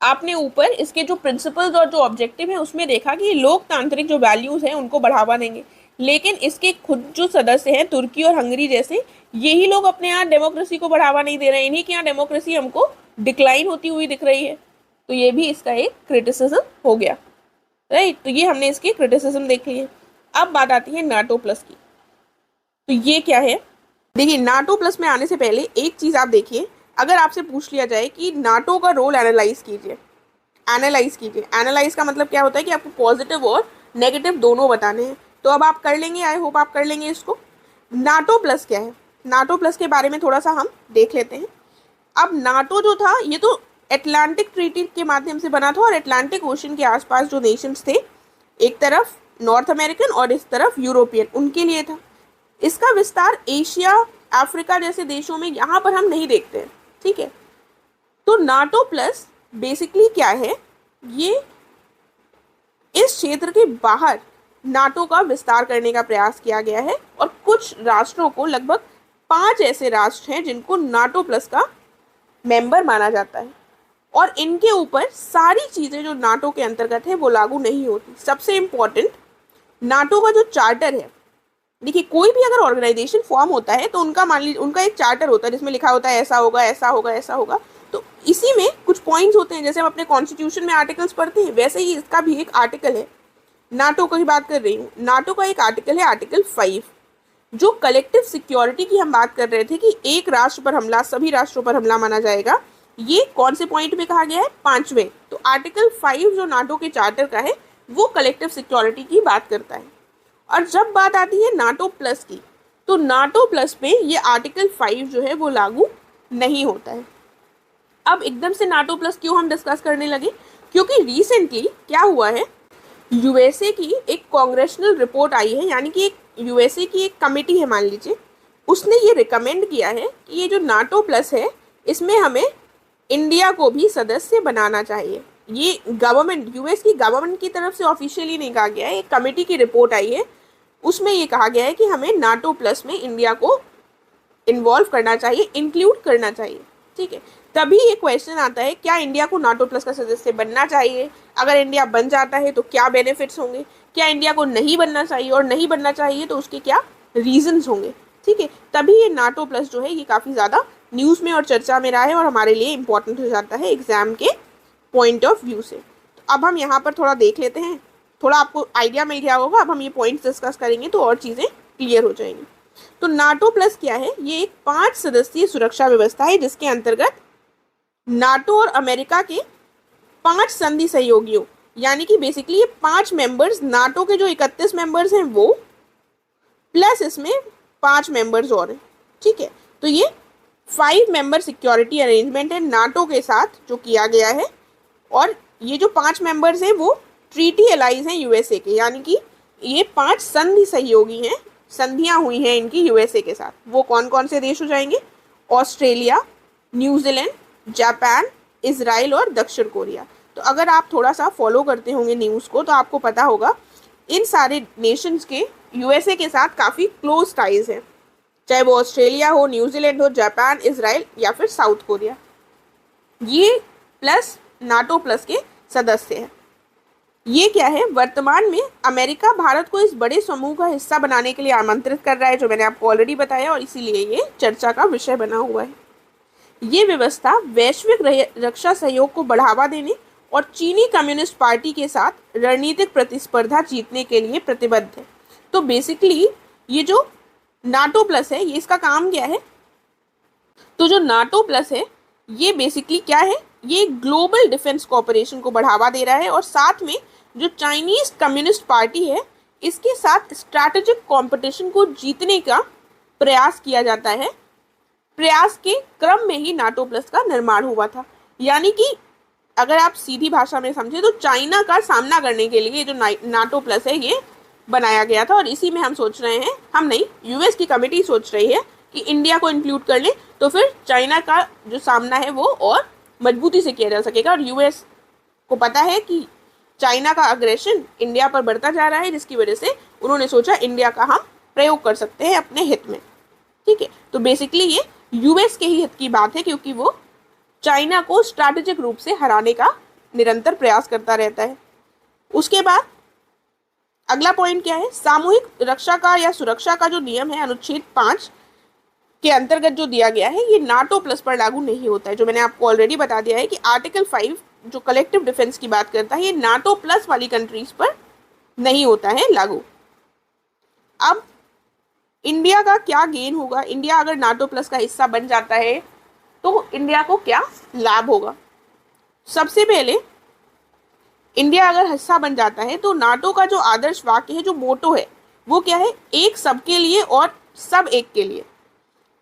आपने ऊपर इसके जो प्रिंसिपल्स और जो ऑब्जेक्टिव है उसमें देखा कि लोकतांत्रिक जो वैल्यूज हैं उनको बढ़ावा देंगे, लेकिन इसके खुद जो सदस्य हैं तुर्की और हंगरी जैसे, यही लोग अपने यहाँ डेमोक्रेसी को बढ़ावा नहीं दे रहे हैं। इन्हीं के यहाँ डेमोक्रेसी हमको डिक्लाइन होती हुई दिख रही है। तो ये भी इसका एक क्रिटिसिज्म हो गया, राइट। तो ये हमने इसकी क्रिटिसिज्म देख ली है। अब बात आती है नाटो प्लस की। तो ये क्या है, देखिए नाटो प्लस में आने से पहले एक चीज़ आप देखिए, अगर आपसे पूछ लिया जाए कि नाटो का रोल एनालाइज कीजिए, एनालाइज का मतलब क्या होता है कि आपको पॉजिटिव और नेगेटिव दोनों बताने हैं। तो अब आप कर लेंगे, आई होप आप कर लेंगे इसको। नाटो प्लस क्या है, नाटो प्लस के बारे में थोड़ा सा हम देख लेते हैं। अब नाटो जो था ये तो अटलांटिक ट्रीटी के माध्यम से बना था और अटलांटिक ओशन के आसपास जो नेशंस थे, एक तरफ नॉर्थ अमेरिकन और इस तरफ यूरोपियन, उनके लिए था। इसका विस्तार एशिया, अफ्रीका जैसे देशों में यहाँ पर हम नहीं देखते हैं। ठीक है, तो नाटो प्लस बेसिकली क्या है, ये इस क्षेत्र के बाहर नाटो का विस्तार करने का प्रयास किया गया है और कुछ राष्ट्रों को, लगभग 5 ऐसे राष्ट्र हैं जिनको नाटो प्लस का मेंबर माना जाता है और इनके ऊपर सारी चीज़ें जो नाटो के अंतर्गत है वो लागू नहीं होती। सबसे इम्पोर्टेंट, नाटो का जो चार्टर है, देखिए कोई भी अगर ऑर्गेनाइजेशन फॉर्म होता है तो उनका मान लीजिए उनका एक चार्टर होता है जिसमें लिखा होता है ऐसा होगा, ऐसा होगा, ऐसा होगा। तो इसी में कुछ पॉइंट्स होते हैं, जैसे हम अपने कॉन्स्टिट्यूशन में आर्टिकल्स पढ़ते हैं, वैसे ही इसका भी एक आर्टिकल है। नाटो की बात कर रही हूँ, नाटो का एक आर्टिकल है, आर्टिकल 5, जो कलेक्टिव सिक्योरिटी की हम बात कर रहे थे कि एक राष्ट्र पर हमला सभी राष्ट्रों पर हमला माना जाएगा। ये कौन से पॉइंट में कहा गया है, 5वें। तो आर्टिकल 5 जो नाटो के चार्टर का है वो कलेक्टिव सिक्योरिटी की बात करता है। और जब बात आती है नाटो प्लस की, तो नाटो प्लस पे ये आर्टिकल 5 जो है वो लागू नहीं होता है। अब एकदम से नाटो प्लस क्यों हम डिस्कस करने लगे, क्योंकि रिसेंटली क्या हुआ है, यूएसए की एक कांग्रेशनल रिपोर्ट आई है, यानी कि एक यूएसए की एक कमेटी है मान लीजिए, उसने ये रिकमेंड किया है कि ये जो नाटो प्लस है इसमें हमें इंडिया को भी सदस्य बनाना चाहिए। ये गवर्नमेंट, यूएस की गवर्नमेंट की तरफ से ऑफिशियली नहीं कहा गया है, एक कमेटी की रिपोर्ट आई है, उसमें ये कहा गया है कि हमें नाटो प्लस में इंडिया को इन्वॉल्व करना चाहिए, इंक्लूड करना चाहिए। ठीक है, तभी ये क्वेश्चन आता है, क्या इंडिया को नाटो प्लस का सदस्य बनना चाहिए? अगर इंडिया बन जाता है तो क्या बेनिफिट्स होंगे? क्या इंडिया को नहीं बनना चाहिए, और नहीं बनना चाहिए तो उसके क्या रीजंस होंगे? ठीक है, तभी ये नाटो प्लस जो है ये काफ़ी ज़्यादा न्यूज़ में और चर्चा में रहा है और हमारे लिए इंपॉर्टेंट हो जाता है एग्जाम के पॉइंट ऑफ व्यू से। तो अब हम यहाँ पर थोड़ा देख लेते हैं, थोड़ा आपको आइडिया मिल गया होगा। अब हम ये पॉइंट्स डिस्कस करेंगे तो और चीज़ें क्लियर हो जाएंगी। तो नाटो प्लस क्या है, ये एक 5 सदस्यीय सुरक्षा व्यवस्था है जिसके अंतर्गत नाटो और अमेरिका के 5 संधि सहयोगियों, यानी कि बेसिकली ये 5 मेंबर्स, नाटो के जो 31 मेंबर्स हैं वो, प्लस इसमें 5 मेंबर्स और हैं। ठीक है, तो ये 5 मेंबर सिक्योरिटी अरेंजमेंट है नाटो के साथ जो किया गया है। और ये जो 5 मेंबर्स हैं वो ट्रीटी एलाइज हैं यूएसए के, यानी कि ये 5 संधि सहयोगी हैं, संधियाँ हुई हैं इनकी यूएसए के साथ। वो कौन कौन से देश हो जाएंगे? ऑस्ट्रेलिया, न्यूजीलैंड, जापान, इजराइल और दक्षिण कोरिया। तो अगर आप थोड़ा सा फॉलो करते होंगे न्यूज़ को तो आपको पता होगा इन सारे नेशंस के यूएसए के साथ काफ़ी क्लोज टाइज हैं, चाहे वो ऑस्ट्रेलिया हो, न्यूजीलैंड हो, जापान, इजराइल या फिर साउथ कोरिया। ये प्लस नाटो प्लस के सदस्य हैं। ये क्या है, वर्तमान में अमेरिका भारत को इस बड़े समूह का हिस्सा बनाने के लिए आमंत्रित कर रहा है, जो मैंने आपको ऑलरेडी बताया, और इसीलिए ये चर्चा का विषय बना हुआ है। ये व्यवस्था वैश्विक रक्षा सहयोग को बढ़ावा देने और चीनी कम्युनिस्ट पार्टी के साथ रणनीतिक प्रतिस्पर्धा जीतने के लिए प्रतिबद्ध है। तो बेसिकली ये जो नाटो प्लस है, ये इसका काम क्या है, तो जो नाटो प्लस है ये बेसिकली क्या है, ये ग्लोबल डिफेंस कोऑपरेशन को बढ़ावा दे रहा है और साथ में जो चाइनीज कम्युनिस्ट पार्टी है इसके साथ स्ट्रैटेजिक कंपटीशन को जीतने का प्रयास किया जाता है। प्रयास के क्रम में ही नाटो प्लस का निर्माण हुआ था। यानी कि अगर आप सीधी भाषा में समझे तो चाइना का सामना करने के लिए जो नाटो प्लस है ये बनाया गया था, और इसी में हम सोच रहे हैं, हम नहीं, यूएस की कमेटी सोच रही है कि इंडिया को इंक्लूड कर ले तो फिर चाइना का जो सामना है वो और मजबूती से किया जा सकेगा। और यूएस को पता है कि चाइना का अग्रेशन इंडिया पर बढ़ता जा रहा है, जिसकी वजह से उन्होंने सोचा इंडिया का हम प्रयोग कर सकते हैं अपने हित में। ठीक है, तो बेसिकली ये यूएस के ही हित की बात है, क्योंकि वो चाइना को स्ट्रैटेजिक रूप से हराने का निरंतर प्रयास करता रहता है। उसके बाद अगला पॉइंट क्या है, सामूहिक रक्षा का या सुरक्षा का जो नियम है अनुच्छेद 5 के अंतर्गत जो दिया गया है, ये नाटो प्लस पर लागू नहीं होता है। जो मैंने आपको ऑलरेडी बता दिया है कि आर्टिकल 5 जो कलेक्टिव डिफेंस की बात करता है, ये नाटो प्लस वाली कंट्रीज पर नहीं होता है लागू। अब इंडिया का क्या गेन होगा, इंडिया अगर नाटो प्लस का हिस्सा बन जाता है तो इंडिया को क्या लाभ होगा। सबसे पहले इंडिया अगर हिस्सा बन जाता है तो नाटो का जो आदर्श वाक्य है, जो मोटो है, वो क्या है, एक सबके लिए और सब एक के लिए।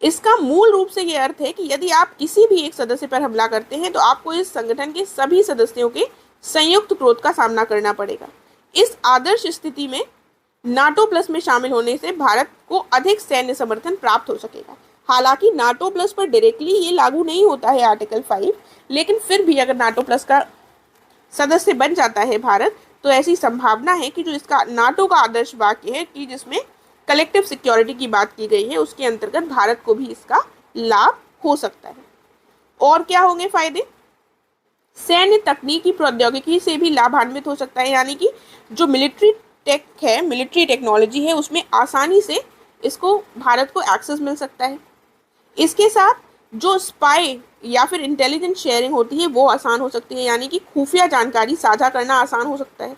इसका मूल रूप से ये अर्थ है कि यदि आप किसी भी एक सदस्य पर हमला करते हैं तो आपको इस संगठन के सभी सदस्यों के संयुक्त क्रोध का सामना करना पड़ेगा। इस आदर्श स्थिति में नाटो प्लस में शामिल होने से भारत को अधिक सैन्य समर्थन प्राप्त हो सकेगा। हालांकि नाटो प्लस पर डायरेक्टली ये लागू नहीं होता है आर्टिकल 5, लेकिन फिर भी अगर नाटो प्लस का सदस्य बन जाता है भारत, तो ऐसी संभावना है कि जो इसका नाटो का आदर्श वाक्य है कि जिसमें कलेक्टिव सिक्योरिटी की बात की गई है, उसके अंतर्गत भारत को भी इसका लाभ हो सकता है। और क्या होंगे फायदे, सैन्य तकनीकी प्रौद्योगिकी से भी लाभान्वित हो सकता है। यानी कि जो मिलिट्री टेक है, मिलिट्री टेक्नोलॉजी है, उसमें आसानी से इसको भारत को एक्सेस मिल सकता है। इसके साथ जो स्पाई या फिर इंटेलिजेंस शेयरिंग होती है वो आसान हो सकती है, यानी कि खुफिया जानकारी साझा करना आसान हो सकता है,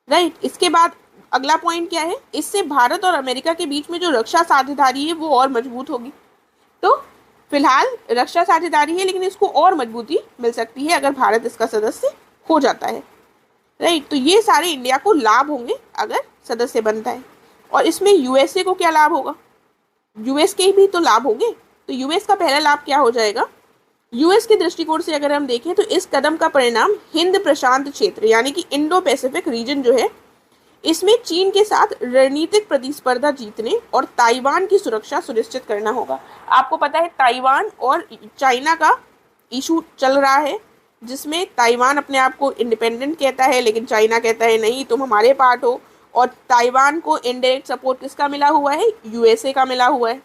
राइट। इसके बाद अगला पॉइंट क्या है, इससे भारत और अमेरिका के बीच में जो रक्षा साझेदारी है वो और मजबूत होगी। तो फिलहाल रक्षा साझेदारी है, लेकिन इसको और मजबूती मिल सकती है अगर भारत इसका सदस्य हो जाता है, राइट। तो ये सारे इंडिया को लाभ होंगे अगर सदस्य बनता है। और इसमें यूएसए को क्या लाभ होगा, यूएस के भी तो लाभ होंगे। तो यूएस का पहला लाभ क्या हो जाएगा, यूएस के दृष्टिकोण से अगर हम देखें तो इस कदम का परिणाम हिंद प्रशांत क्षेत्र यानी कि इंडो पैसिफिक रीजन जो है, इसमें चीन के साथ रणनीतिक प्रतिस्पर्धा जीतने और ताइवान की सुरक्षा सुनिश्चित करना होगा। आपको पता है ताइवान और चाइना का इशू चल रहा है, जिसमें ताइवान अपने आप को इंडिपेंडेंट कहता है, लेकिन चाइना कहता है नहीं तुम हमारे पार्ट हो। और ताइवान को इनडायरेक्ट सपोर्ट किसका मिला हुआ है, यूएसए का मिला हुआ है,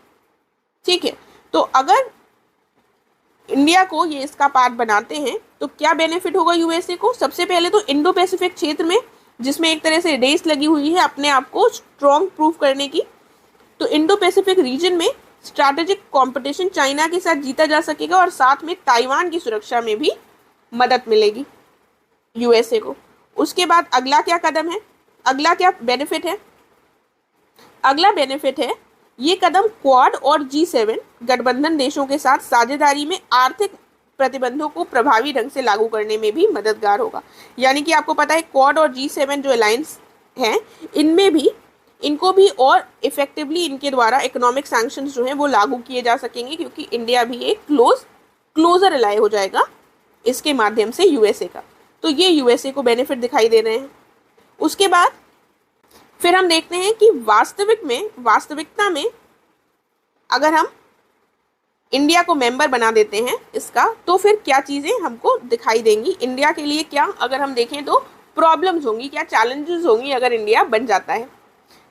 ठीक है। तो अगर इंडिया को ये इसका पार्ट बनाते हैं तो क्या बेनिफिट होगा यूएसए को, सबसे पहले तो इंडो पैसिफिक क्षेत्र में, जिसमें एक तरह से रेस लगी हुई है अपने आप को स्ट्रॉन्ग प्रूव करने की, तो इंडो पैसिफिक रीजन में स्ट्रैटेजिक कंपटीशन चाइना के साथ जीता जा सकेगा और साथ में ताइवान की सुरक्षा में भी मदद मिलेगी यूएसए को। उसके बाद अगला क्या कदम है, अगला क्या बेनिफिट है, अगला बेनिफिट है ये कदम क्वाड और G7 गठबंधन देशों के साथ साझेदारी में आर्थिक प्रतिबंधों को प्रभावी ढंग से लागू करने में भी मददगार होगा। यानी कि आपको पता है क्वाड और G7 जो अलायंस हैं, इनमें भी इनको भी और इफेक्टिवली इनके द्वारा इकोनॉमिक सैंक्शंस जो हैं वो लागू किए जा सकेंगे, क्योंकि इंडिया भी एक क्लोजर अलाय हो जाएगा इसके माध्यम से यूएसए का। तो ये यूएसए को बेनिफिट दिखाई दे रहे हैं। उसके बाद फिर हम देखते हैं कि वास्तविकता में अगर हम इंडिया को मेंबर बना देते हैं इसका, तो फिर क्या चीज़ें हमको दिखाई देंगी, इंडिया के लिए क्या अगर हम देखें तो प्रॉब्लम्स होंगी, क्या चैलेंजेस होंगी अगर इंडिया बन जाता है।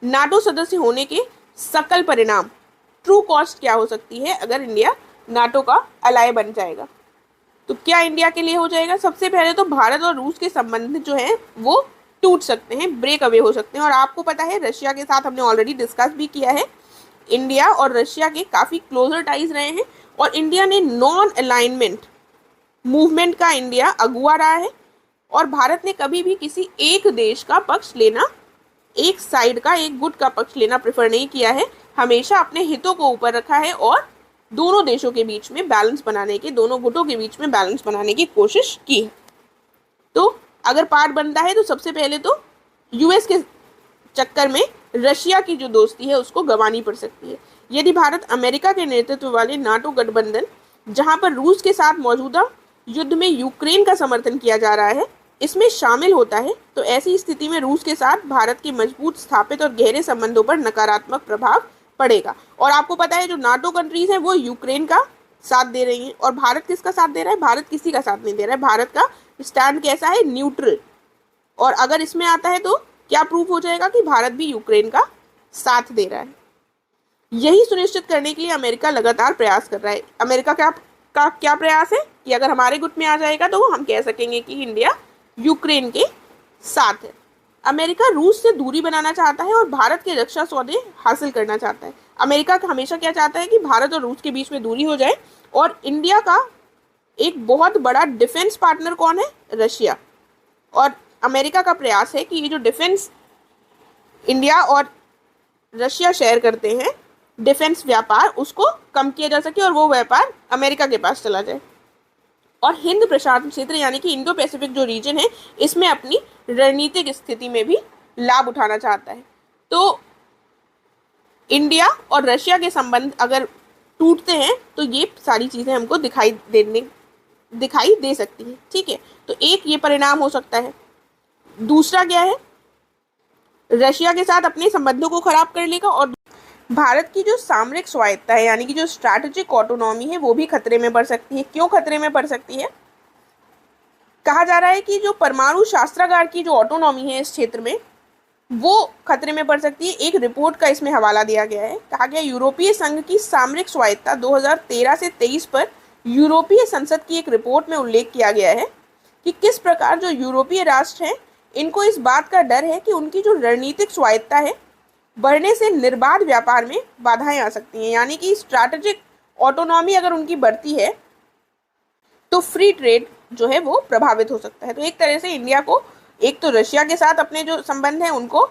नाटो सदस्य होने के सकल परिणाम, ट्रू कॉस्ट क्या हो सकती है अगर इंडिया नाटो का अलाय बन जाएगा। तो क्या इंडिया के लिए हो जाएगा, सबसे पहले तो भारत और रूस के संबंध जो हैं वो टूट सकते हैं, ब्रेक अवे हो सकते हैं। और आपको पता है रशिया के साथ हमने ऑलरेडी डिस्कस भी किया है, इंडिया और रशिया के काफ़ी क्लोजर टाइज रहे हैं और इंडिया ने नॉन अलाइनमेंट मूवमेंट का इंडिया अगुआ रहा है और भारत ने कभी भी किसी एक देश का पक्ष लेना, एक साइड का, एक गुट का पक्ष लेना प्रेफर नहीं किया है, हमेशा अपने हितों को ऊपर रखा है और दोनों देशों के बीच में बैलेंस बनाने की, दोनों गुटों के बीच में बैलेंस बनाने की कोशिश की है। तो अगर पार्ट बनता है तो सबसे पहले तो यूएस के चक्कर में रशिया की जो दोस्ती है उसको गंवानी पड़ सकती है। यदि भारत अमेरिका के नेतृत्व वाले नाटो गठबंधन, जहां पर रूस के साथ मौजूदा युद्ध में यूक्रेन का समर्थन किया जा रहा है, इसमें शामिल होता है तो ऐसी स्थिति में रूस के साथ भारत के मजबूत, स्थापित और गहरे संबंधों पर नकारात्मक प्रभाव पड़ेगा। और आपको पता है जो नाटो कंट्रीज हैं वो यूक्रेन का साथ दे रही हैं और भारत किसका साथ दे रहा है, भारत किसी का साथ नहीं दे रहा है, भारत का स्टैंड कैसा है, न्यूट्रल। और अगर इसमें आता है तो क्या प्रूफ हो जाएगा कि भारत भी यूक्रेन का साथ दे रहा है। यही सुनिश्चित करने के लिए अमेरिका लगातार प्रयास कर रहा है। अमेरिका का क्या प्रयास है कि अगर हमारे गुट में आ जाएगा तो हम कह सकेंगे कि इंडिया यूक्रेन के साथ है। अमेरिका रूस से दूरी बनाना चाहता है और भारत के रक्षा सौदे हासिल करना चाहता है। अमेरिका हमेशा क्या चाहता है कि भारत और रूस के बीच में दूरी हो जाए और इंडिया का एक बहुत बड़ा डिफेंस पार्टनर कौन है, रशिया। और अमेरिका का प्रयास है कि ये जो डिफेंस इंडिया और रशिया शेयर करते हैं, डिफेंस व्यापार, उसको कम किया जा सके और वो व्यापार अमेरिका के पास चला जाए। और हिंद प्रशांत क्षेत्र यानी कि इंडो पैसिफिक जो रीजन है, इसमें अपनी रणनीतिक स्थिति में भी लाभ उठाना चाहता है। तो इंडिया और रशिया के संबंध अगर टूटते हैं तो ये सारी चीज़ें हमको दिखाई दे सकती है। ठीक है, तो एक ये परिणाम हो सकता है। दूसरा क्या है, रशिया के साथ अपने संबंधों को खराब कर लेगा और भारत की जो सामरिक स्वायत्ता है यानी कि जो स्ट्रैटेजिक ऑटोनॉमी है वो भी खतरे में पड़ सकती है। क्यों खतरे में पड़ सकती है, कहा जा रहा है कि जो परमाणु शस्त्रागार की जो ऑटोनॉमी है इस क्षेत्र में वो खतरे में पड़ सकती है। एक रिपोर्ट का इसमें हवाला दिया गया है, कहा गया यूरोपीय संघ की सामरिक स्वायत्ता 2013 से 23 पर यूरोपीय संसद की एक रिपोर्ट में उल्लेख किया गया है कि किस प्रकार जो यूरोपीय राष्ट्र हैं इनको इस बात का डर है कि उनकी जो रणनीतिक स्वायत्ता है बढ़ने से निर्बाध व्यापार में बाधाएं आ सकती हैं। यानी कि स्ट्रैटेजिक ऑटोनॉमी अगर उनकी बढ़ती है तो फ्री ट्रेड जो है वो प्रभावित हो सकता है। तो एक तरह से इंडिया को, एक तो रशिया के साथ अपने जो संबंध हैं उनको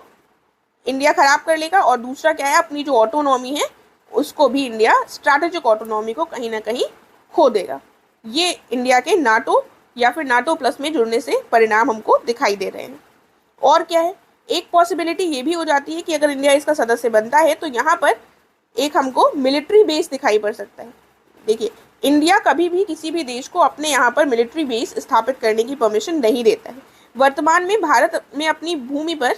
इंडिया खराब कर लेगा और दूसरा क्या है, अपनी जो ऑटोनॉमी है उसको भी इंडिया, स्ट्रैटेजिक ऑटोनॉमी को कहीं ना कहीं खो देगा। ये इंडिया के नाटो या फिर नाटो प्लस में जुड़ने से परिणाम हमको दिखाई दे रहे हैं। और क्या है, एक पॉसिबिलिटी ये भी हो जाती है कि अगर इंडिया इसका सदस्य बनता है तो यहाँ पर एक हमको मिलिट्री बेस दिखाई पड़ सकता है। देखिए, इंडिया कभी भी किसी भी देश को अपने यहाँ पर मिलिट्री बेस स्थापित करने की परमिशन नहीं देता है। वर्तमान में भारत ने अपनी भूमि पर,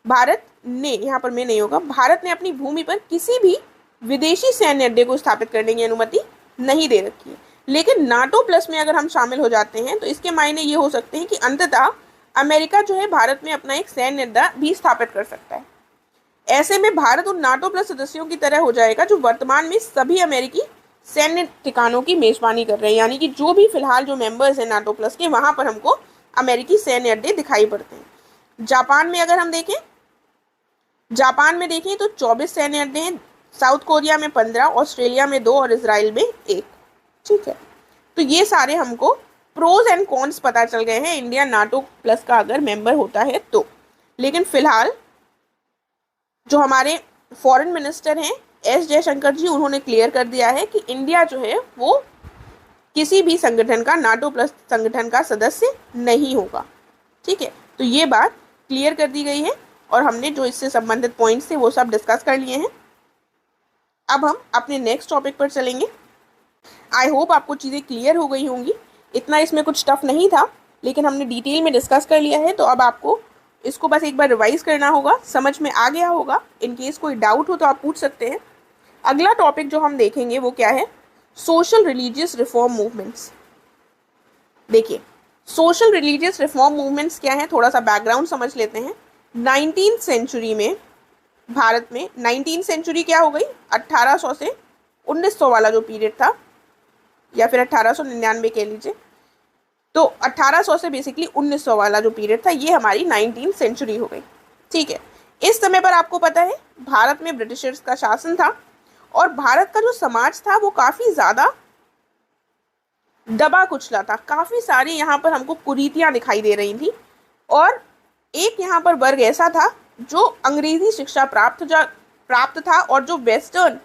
भारत ने, यहाँ पर मैं नहीं होगा, भारत ने अपनी भूमि पर किसी भी विदेशी सैन्य अड्डे को स्थापित करने की अनुमति नहीं दे रखी है। लेकिन नाटो प्लस में अगर हम शामिल हो जाते हैं तो इसके मायने ये हो सकते हैं कि अंततः अमेरिका जो है भारत में अपना एक सैन्य अड्डा भी स्थापित कर सकता है। ऐसे में भारत उन नाटो प्लस सदस्यों की तरह हो जाएगा जो वर्तमान में सभी अमेरिकी सैन्य ठिकानों की मेजबानी कर रहे हैं। यानी कि जो भी फिलहाल जो मेंबर्स हैं नाटो प्लस के, वहाँ पर हमको अमेरिकी सैन्य अड्डे दिखाई पड़ते हैं। जापान में अगर हम देखें, जापान में देखें तो 24 सैन्य अड्डे हैं, साउथ कोरिया में 15, ऑस्ट्रेलिया में 2 और इसराइल में 1। ठीक है, तो ये सारे हमको प्रोज एंड कॉन्स पता चल गए हैं इंडिया नाटो प्लस का अगर मेंबर होता है तो। लेकिन फिलहाल जो हमारे फॉरेन मिनिस्टर हैं एस जयशंकर जी, उन्होंने क्लियर कर दिया है कि इंडिया जो है वो किसी भी संगठन का, नाटो प्लस संगठन का सदस्य नहीं होगा। ठीक है, तो ये बात क्लियर कर दी गई है और हमने जो इससे संबंधित पॉइंट्स थे वो सब डिस्कस कर लिए हैं। अब हम अपने नेक्स्ट टॉपिक पर चलेंगे। आई होप आपको चीज़ें क्लियर हो गई होंगी। इतना इसमें कुछ टफ नहीं था, लेकिन हमने डिटेल में डिस्कस कर लिया है। तो अब आपको इसको बस एक बार रिवाइज करना होगा, समझ में आ गया होगा। इन केस कोई डाउट हो तो आप पूछ सकते हैं। अगला टॉपिक जो हम देखेंगे वो क्या है, सोशल रिलीजियस रिफॉर्म मूवमेंट्स। देखिए, सोशल रिलीजियस रिफॉर्म मूवमेंट्स क्या है, थोड़ा सा बैकग्राउंड समझ लेते हैं। 19th सेंचुरी में भारत में 19th सेंचुरी क्या हो गई, 1800 से 1900 वाला जो पीरियड था, या फिर 1899 कह लीजिए, तो 1800 से बेसिकली 1900 वाला जो पीरियड था, ये हमारी 19th सेंचुरी हो गई। ठीक है, इस समय पर आपको पता है भारत में ब्रिटिशर्स का शासन था और भारत का जो समाज था वो काफ़ी ज़्यादा दबा कुचला था। काफ़ी सारी यहाँ पर हमको कुरीतियाँ दिखाई दे रही थी और एक यहाँ पर वर्ग ऐसा था जो अंग्रेज़ी शिक्षा प्राप्त था और जो वेस्टर्न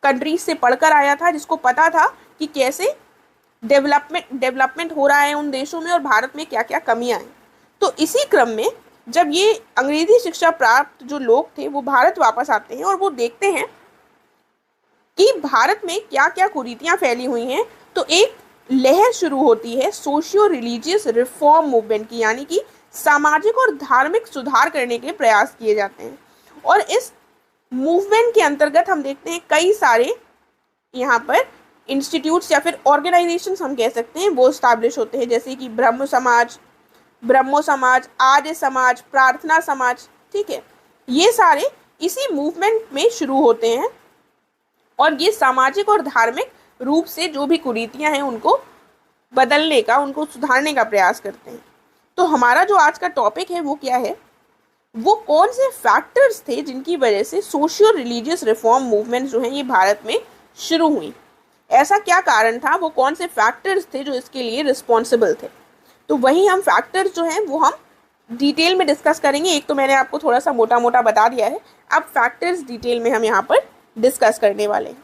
कंट्रीज से पढ़कर आया था, जिसको पता था कि कैसे डेवलपमेंट हो रहा है उन देशों में और भारत में क्या क्या कमियां हैं। तो इसी क्रम में जब ये अंग्रेजी शिक्षा प्राप्त जो लोग थे वो भारत वापस आते हैं और वो देखते हैं कि भारत में क्या क्या कुरीतियां फैली हुई हैं, तो एक लहर शुरू होती है सोशियो रिलीजियस रिफॉर्म मूवमेंट की, यानी कि सामाजिक और धार्मिक सुधार करने के प्रयास किए जाते हैं। और इस मूवमेंट के अंतर्गत हम देखते हैं कई सारे यहाँ पर इंस्टीट्यूट्स या फिर ऑर्गेनाइजेशंस हम कह सकते हैं वो इस्टेब्लिश होते हैं, जैसे कि ब्रह्मो समाज, आर्य समाज, प्रार्थना समाज। ठीक है, ये सारे इसी मूवमेंट में शुरू होते हैं और ये सामाजिक और धार्मिक रूप से जो भी कुरीतियां हैं उनको बदलने का, उनको सुधारने का प्रयास करते हैं। तो हमारा जो आज का टॉपिक है वो क्या है, वो कौन से फैक्टर्स थे जिनकी वजह से सोशियो रिलीजियस रिफॉर्म मूवमेंट जो हैं ये भारत में शुरू हुई। ऐसा क्या कारण था, वो कौन से फैक्टर्स थे जो इसके लिए रिस्पॉन्सिबल थे। तो वही हम फैक्टर्स जो हैं वो हम डिटेल में डिस्कस करेंगे। एक तो मैंने आपको थोड़ा सा मोटा मोटा बता दिया है, अब फैक्टर्स डिटेल में हम यहाँ पर डिस्कस करने वाले हैं।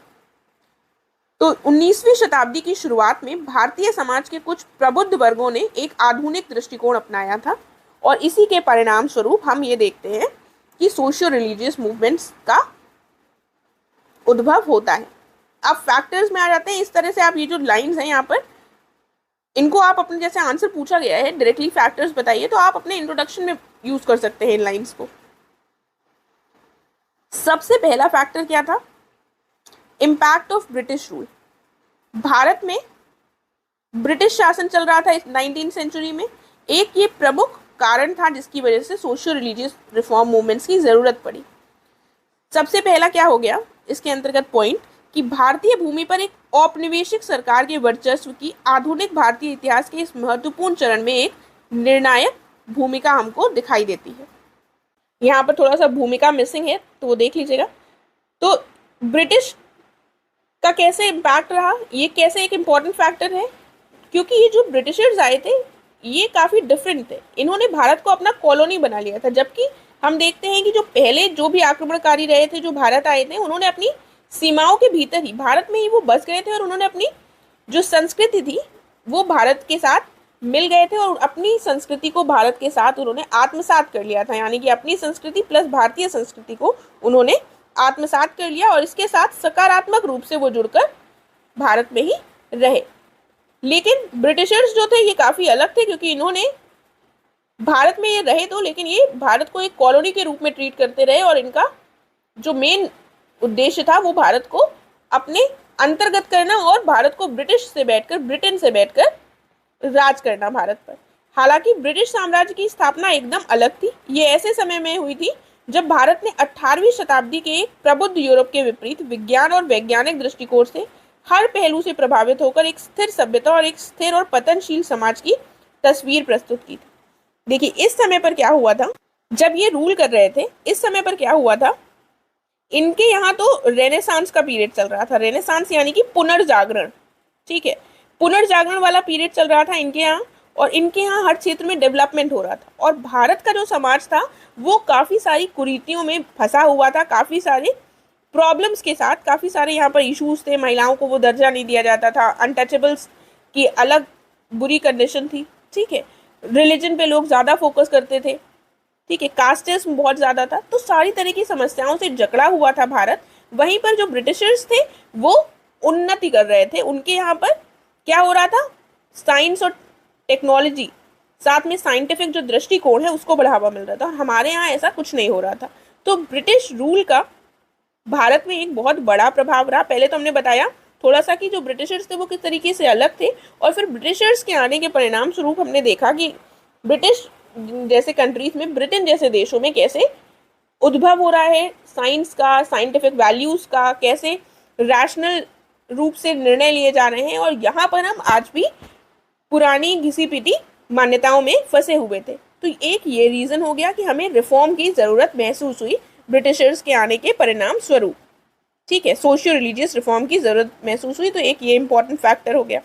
तो 19वीं शताब्दी की शुरुआत में भारतीय समाज के कुछ प्रबुद्ध वर्गों ने एक आधुनिक दृष्टिकोण अपनाया था और इसी के परिणाम स्वरूप हम ये देखते हैं कि सोशियो रिलीजियस मूवमेंट्स का उद्भव होता है। अब फैक्टर्स में आ जाते हैं। इस तरह से आप ये जो लाइंस हैं यहाँ पर, इनको आप अपने, जैसे आंसर पूछा गया है डायरेक्टली फैक्टर्स बताइए, तो आप अपने इंट्रोडक्शन में यूज कर सकते हैं इन लाइंस को। सबसे पहला फैक्टर क्या था, impact of British rule. Bharat में ब्रिटिश शासन चल रहा था इस 19th सेंचुरी में। एक ये प्रमुख कारण था जिसकी वजह से सोशियो रिलीजियस रिफॉर्म मूवमेंट्स की जरूरत पड़ी। सबसे पहला क्या हो गया इसके अंतर्गत पॉइंट, कि भारतीय भूमि पर एक औपनिवेशिक सरकार के वर्चस्व की आधुनिक भारतीय इतिहास के इस महत्वपूर्ण चरण में एक निर्णायक भूमिका हमको दिखाई देती है। यहाँ पर थोड़ा सा भूमिका मिसिंग है तो वो देख लीजिएगा। तो ब्रिटिश का कैसे इम्पैक्ट रहा, ये कैसे एक इम्पॉर्टेंट फैक्टर है, क्योंकि ये जो ब्रिटिशर्स आए थे ये काफ़ी डिफरेंट थे। इन्होंने भारत को अपना कॉलोनी बना लिया था, जबकि हम देखते हैं कि जो पहले जो भी आक्रमणकारी रहे थे, जो भारत आए थे, उन्होंने अपनी सीमाओं के भीतर ही, भारत में ही वो बस गए थे और उन्होंने अपनी जो संस्कृति थी वो भारत के साथ मिल गए थे और अपनी संस्कृति को भारत के साथ उन्होंने आत्मसात कर लिया था। यानी कि अपनी संस्कृति प्लस भारतीय संस्कृति को उन्होंने आत्मसात कर लिया और इसके साथ सकारात्मक रूप से वो जुड़कर भारत में ही रहे। लेकिन ब्रिटिशर्स जो थे ये काफ़ी अलग थे, क्योंकि इन्होंने भारत में ये रहे तो, लेकिन ये भारत को एक कॉलोनी के रूप में ट्रीट करते रहे और इनका जो मेन उद्देश्य था वो भारत को अपने अंतर्गत करना और भारत को ब्रिटेन से बैठकर राज करना भारत पर। हालांकि ब्रिटिश साम्राज्य की स्थापना एकदम अलग थी। ये ऐसे समय में हुई थी जब भारत ने 18वीं शताब्दी के एक प्रबुद्ध यूरोप के विपरीत विज्ञान और वैज्ञानिक दृष्टिकोण से हर पहलू से प्रभावित होकर एक स्थिर सभ्यता और एक स्थिर और पतनशील समाज की तस्वीर प्रस्तुत की थी। देखिए, इस समय पर क्या हुआ था, जब ये रूल कर रहे थे, इस समय पर क्या हुआ था, इनके यहाँ तो रेनेसांस का पीरियड चल रहा था। रेनेसांस यानी कि पुनर्जागरण। ठीक है, पुनर्जागरण वाला पीरियड चल रहा था इनके यहाँ, और इनके यहाँ हर क्षेत्र में डेवलपमेंट हो रहा था। और भारत का जो समाज था वो काफ़ी सारी कुरीतियों में फंसा हुआ था, काफ़ी सारे प्रॉब्लम्स के साथ, काफ़ी सारे यहाँ पर इश्यूज थे। महिलाओं को वो दर्जा नहीं दिया जाता था, अनटचेबल्स की अलग बुरी कंडीशन थी। ठीक है, रिलीजन पे लोग ज़्यादा फोकस करते थे। ठीक है, कास्टिज्म बहुत ज़्यादा था। तो सारी तरह की समस्याओं से जकड़ा हुआ था भारत। वहीं पर जो ब्रिटिशर्स थे वो उन्नति कर रहे थे। उनके यहाँ पर क्या हो रहा था, साइंस और टेक्नोलॉजी, साथ में साइंटिफिक जो दृष्टिकोण है उसको बढ़ावा मिल रहा था। हमारे यहाँ ऐसा कुछ नहीं हो रहा था। तो ब्रिटिश रूल का भारत में एक बहुत बड़ा प्रभाव रहा। पहले तो हमने बताया थोड़ा सा कि जो ब्रिटिशर्स थे वो किस तरीके से अलग थे, और फिर ब्रिटिशर्स के आने के परिणाम स्वरूप हमने देखा कि ब्रिटिश जैसे कंट्रीज में, ब्रिटेन जैसे देशों में कैसे उद्भव हो रहा है साइंस का, साइंटिफिक वैल्यूज का, कैसे रैशनल रूप से निर्णय लिए जा रहे हैं, और यहाँ पर हम आज भी पुरानी घिसी पिटी मान्यताओं में फंसे हुए थे। तो एक ये रीज़न हो गया कि हमें रिफॉर्म की ज़रूरत महसूस हुई ब्रिटिशर्स के आने के परिणाम स्वरूप। ठीक है, सोशियो रिलीजियस रिफॉर्म की ज़रूरत महसूस हुई, तो एक ये इंपॉर्टेंट फैक्टर हो गया।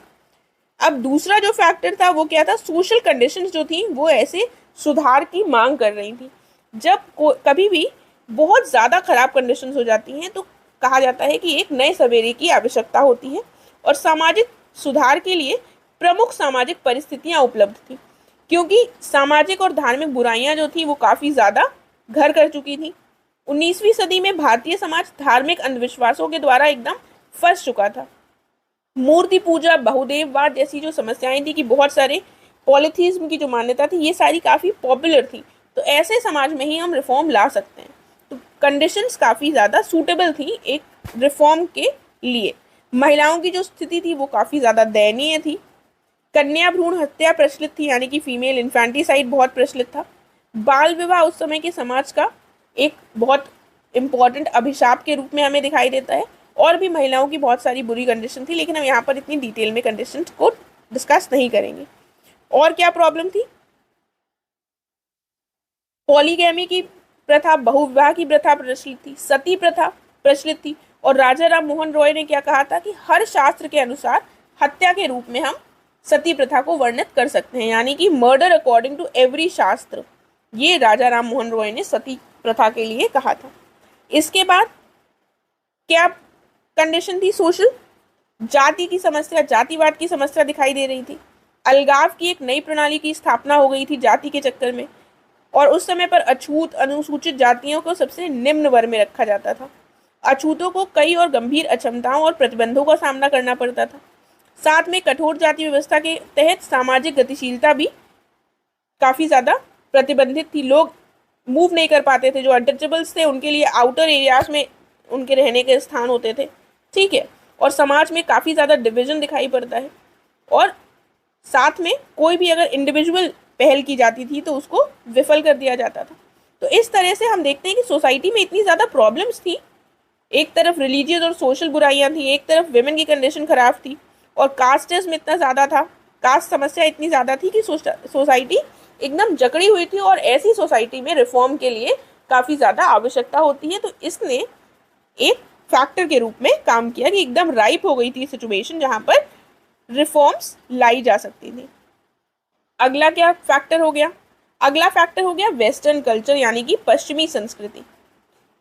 अब दूसरा जो फैक्टर था वो क्या था, सोशल कंडीशंस जो थी वो ऐसे सुधार की मांग कर रही थी। जब कभी भी बहुत ज़्यादा खराब कंडीशंस हो जाती हैं तो कहा जाता है कि एक नए सवेरे की आवश्यकता होती है, और सामाजिक सुधार के लिए प्रमुख सामाजिक परिस्थितियां उपलब्ध थी, क्योंकि सामाजिक और धार्मिक बुराइयां जो थी वो काफ़ी ज़्यादा घर कर चुकी थी। 19वीं सदी में भारतीय समाज धार्मिक अंधविश्वासों के द्वारा एकदम फंस चुका था। मूर्ति पूजा, बहुदेववाद जैसी जो समस्याएं थी, कि बहुत सारे पॉलीथीज्म की जो मान्यता थी, ये सारी काफ़ी पॉपुलर थी। तो ऐसे समाज में ही हम रिफॉर्म ला सकते हैं। तो कंडीशंस काफ़ी ज़्यादा सूटेबल थी एक रिफॉर्म के लिए। महिलाओं की जो स्थिति थी वो काफ़ी ज़्यादा दयनीय थी। कन्या भ्रूण हत्या प्रचलित थी, यानी कि फीमेल इन्फेंटिसाइड बहुत प्रचलित था। बाल विवाह उस समय के समाज का एक बहुत इम्पॉर्टेंट अभिशाप के रूप में हमें दिखाई देता है। और भी महिलाओं की बहुत सारी बुरी कंडीशन थी, लेकिन हम यहाँ पर इतनी डिटेल में कंडीशन को डिस्कस नहीं करेंगे। और क्या प्रॉब्लम थी, पॉलीगैमी की प्रथा, बहुविवाह की प्रथा प्रचलित थी, सती प्रथा प्रचलित थी। और राजा राम मोहन रॉय ने क्या कहा था कि हर शास्त्र के अनुसार हत्या के रूप में हम सती प्रथा को वर्णित कर सकते हैं, यानी कि मर्डर अकॉर्डिंग टू एवरी शास्त्र। ये राजा राम मोहन रॉय ने सती प्रथा के लिए कहा था। इसके बाद क्या कंडीशन थी, सोशल, जाति की समस्या, जातिवाद की समस्या दिखाई दे रही थी। अलगाव की एक नई प्रणाली की स्थापना हो गई थी जाति के चक्कर में, और उस समय पर अछूत, अनुसूचित जातियों को सबसे निम्न वर्ग में रखा जाता था। अछूतों को कई और गंभीर अक्षमताओं और प्रतिबंधों का सामना करना पड़ता था। साथ में कठोर जाति व्यवस्था के तहत सामाजिक गतिशीलता भी काफ़ी ज़्यादा प्रतिबंधित थी। लोग मूव नहीं कर पाते थे। जो अनटचेबल्स थे उनके लिए आउटर एरियाज में उनके रहने के स्थान होते थे। ठीक है, और समाज में काफ़ी ज़्यादा डिवीजन दिखाई पड़ता है, और साथ में कोई भी अगर इंडिविजुअल पहल की जाती थी तो उसको विफल कर दिया जाता था। तो इस तरह से हम देखते हैं कि सोसाइटी में इतनी ज़्यादा प्रॉब्लम्स थी। एक तरफ रिलीजियस और सोशल बुराइयां थी, एक तरफ विमेन की कंडीशन खराब थी, और कास्टिज्म इतना ज़्यादा था, कास्ट समस्या इतनी ज़्यादा थी कि सोसाइटी एकदम जकड़ी हुई थी। और ऐसी सोसाइटी में रिफॉर्म के लिए काफ़ी ज़्यादा आवश्यकता होती है। तो इसने एक फैक्टर के रूप में काम किया कि एकदम राइप हो गई थी सिचुएशन जहाँ पर रिफॉर्म्स लाई जा सकती थी। अगला क्या फैक्टर हो गया, अगला फैक्टर हो गया वेस्टर्न कल्चर, यानी कि पश्चिमी संस्कृति।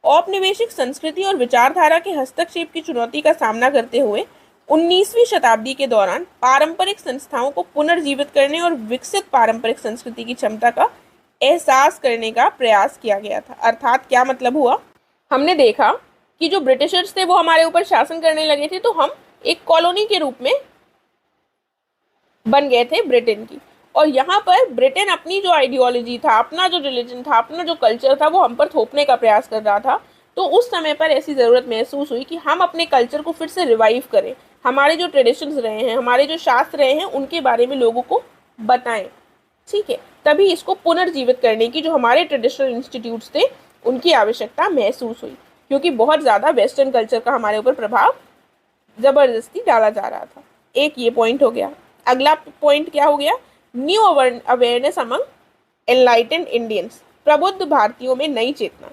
औपनिवेशिक संस्कृति और विचारधारा के हस्तक्षेप की चुनौती का सामना करते हुए 19वीं शताब्दी के दौरान पारंपरिक संस्थाओं को पुनर्जीवित करने और विकसित पारंपरिक संस्कृति की क्षमता का एहसास करने का प्रयास किया गया था। अर्थात क्या मतलब हुआ, हमने देखा कि जो ब्रिटिशर्स थे वो हमारे ऊपर शासन करने लगे थे, तो हम एक कॉलोनी के रूप में बन गए थे ब्रिटेन की। और यहाँ पर ब्रिटेन अपनी जो आइडियोलॉजी था, अपना जो रिलीजन था, अपना जो कल्चर था, वो हम पर थोपने का प्रयास कर रहा था। तो उस समय पर ऐसी ज़रूरत महसूस हुई कि हम अपने कल्चर को फिर से रिवाइव करें, हमारे जो ट्रेडिशंस रहे हैं, हमारे जो शास्त्र रहे हैं, उनके बारे में लोगों को बताएं। ठीक है, तभी इसको पुनर्जीवित करने की जो हमारे ट्रेडिशनल इंस्टीट्यूट्स थे उनकी आवश्यकता महसूस हुई, क्योंकि बहुत ज़्यादा वेस्टर्न कल्चर का हमारे ऊपर प्रभाव ज़बरदस्ती डाला जा रहा था। एक ये पॉइंट हो गया। अगला पॉइंट क्या हो गया, new awareness among enlightened Indians, प्रबुद्ध भारतीयों में नई चेतना।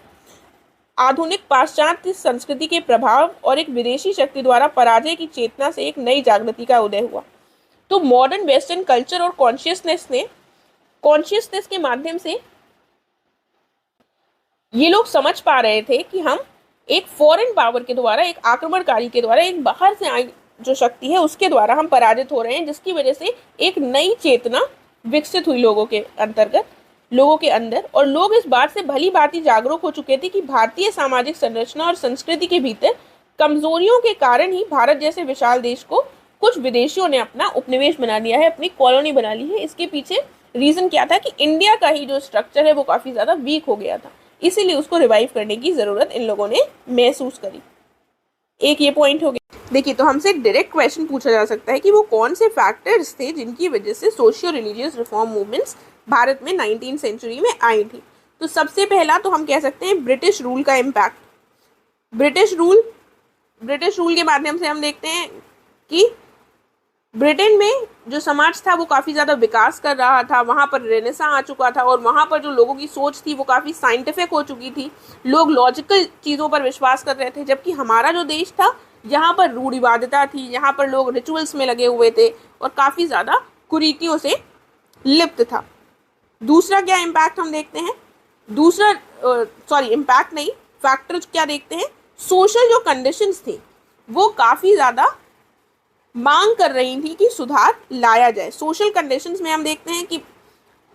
आधुनिक पाश्चात्य संस्कृति के प्रभाव और एक विदेशी शक्ति द्वारा पराजय की चेतना से एक नई जागृति का उदय हुआ। तो मॉडर्न वेस्टर्न कल्चर और कॉन्शियसनेस के माध्यम से ये लोग समझ पा रहे थे कि हम एक फॉरेन पावर के द्वारा, एक आक्रमणकारी के द्वारा, एक बाहर से आई जो शक्ति है उसके द्वारा हम पराजित हो रहे हैं, जिसकी वजह से एक नई चेतना विकसित हुई लोगों के अंदर। और लोग इस बात से भली भांति जागरूक हो चुके थे कि भारतीय सामाजिक संरचना और संस्कृति के भीतर कमजोरियों के कारण ही भारत जैसे विशाल देश को कुछ विदेशियों ने अपना उपनिवेश बना लिया है, अपनी कॉलोनी बना ली है। इसके पीछे रीजन क्या था कि इंडिया का ही जो स्ट्रक्चर है वो काफी ज्यादा वीक हो गया था, इसीलिए उसको रिवाइव करने की जरूरत इन लोगों ने महसूस करी। एक ये पॉइंट हो गया। देखिए, तो हमसे एक डायरेक्ट क्वेश्चन पूछा जा सकता है कि वो कौन से फैक्टर्स थे जिनकी वजह से socio religious reform movements Bharat में 19th सेंचुरी में आई थी। तो सबसे पहला तो हम कह सकते हैं ब्रिटिश रूल का इम्पैक्ट। ब्रिटिश रूल के माध्यम से हम देखते हैं कि ब्रिटेन में जो समाज था वो काफ़ी ज़्यादा विकास कर रहा था, वहाँ पर रेनेसां आ चुका था और वहाँ पर जो लोगों की सोच थी वो काफ़ी साइंटिफिक हो चुकी थी। लोग लॉजिकल चीज़ों पर विश्वास कर रहे थे, जबकि हमारा जो देश था यहाँ पर रूढ़िवादिता थी, यहाँ पर लोग रिचुअल्स में लगे हुए थे और काफ़ी ज़्यादा कुरीतियों से लिप्त था। दूसरा क्या इम्पैक्ट हम देखते हैं, इम्पैक्ट नहीं, फैक्टर्स क्या देखते हैं, सोशल जो कंडीशंस थी वो काफ़ी ज़्यादा मांग कर रही थी कि सुधार लाया जाए। सोशल कंडीशंस में हम देखते हैं कि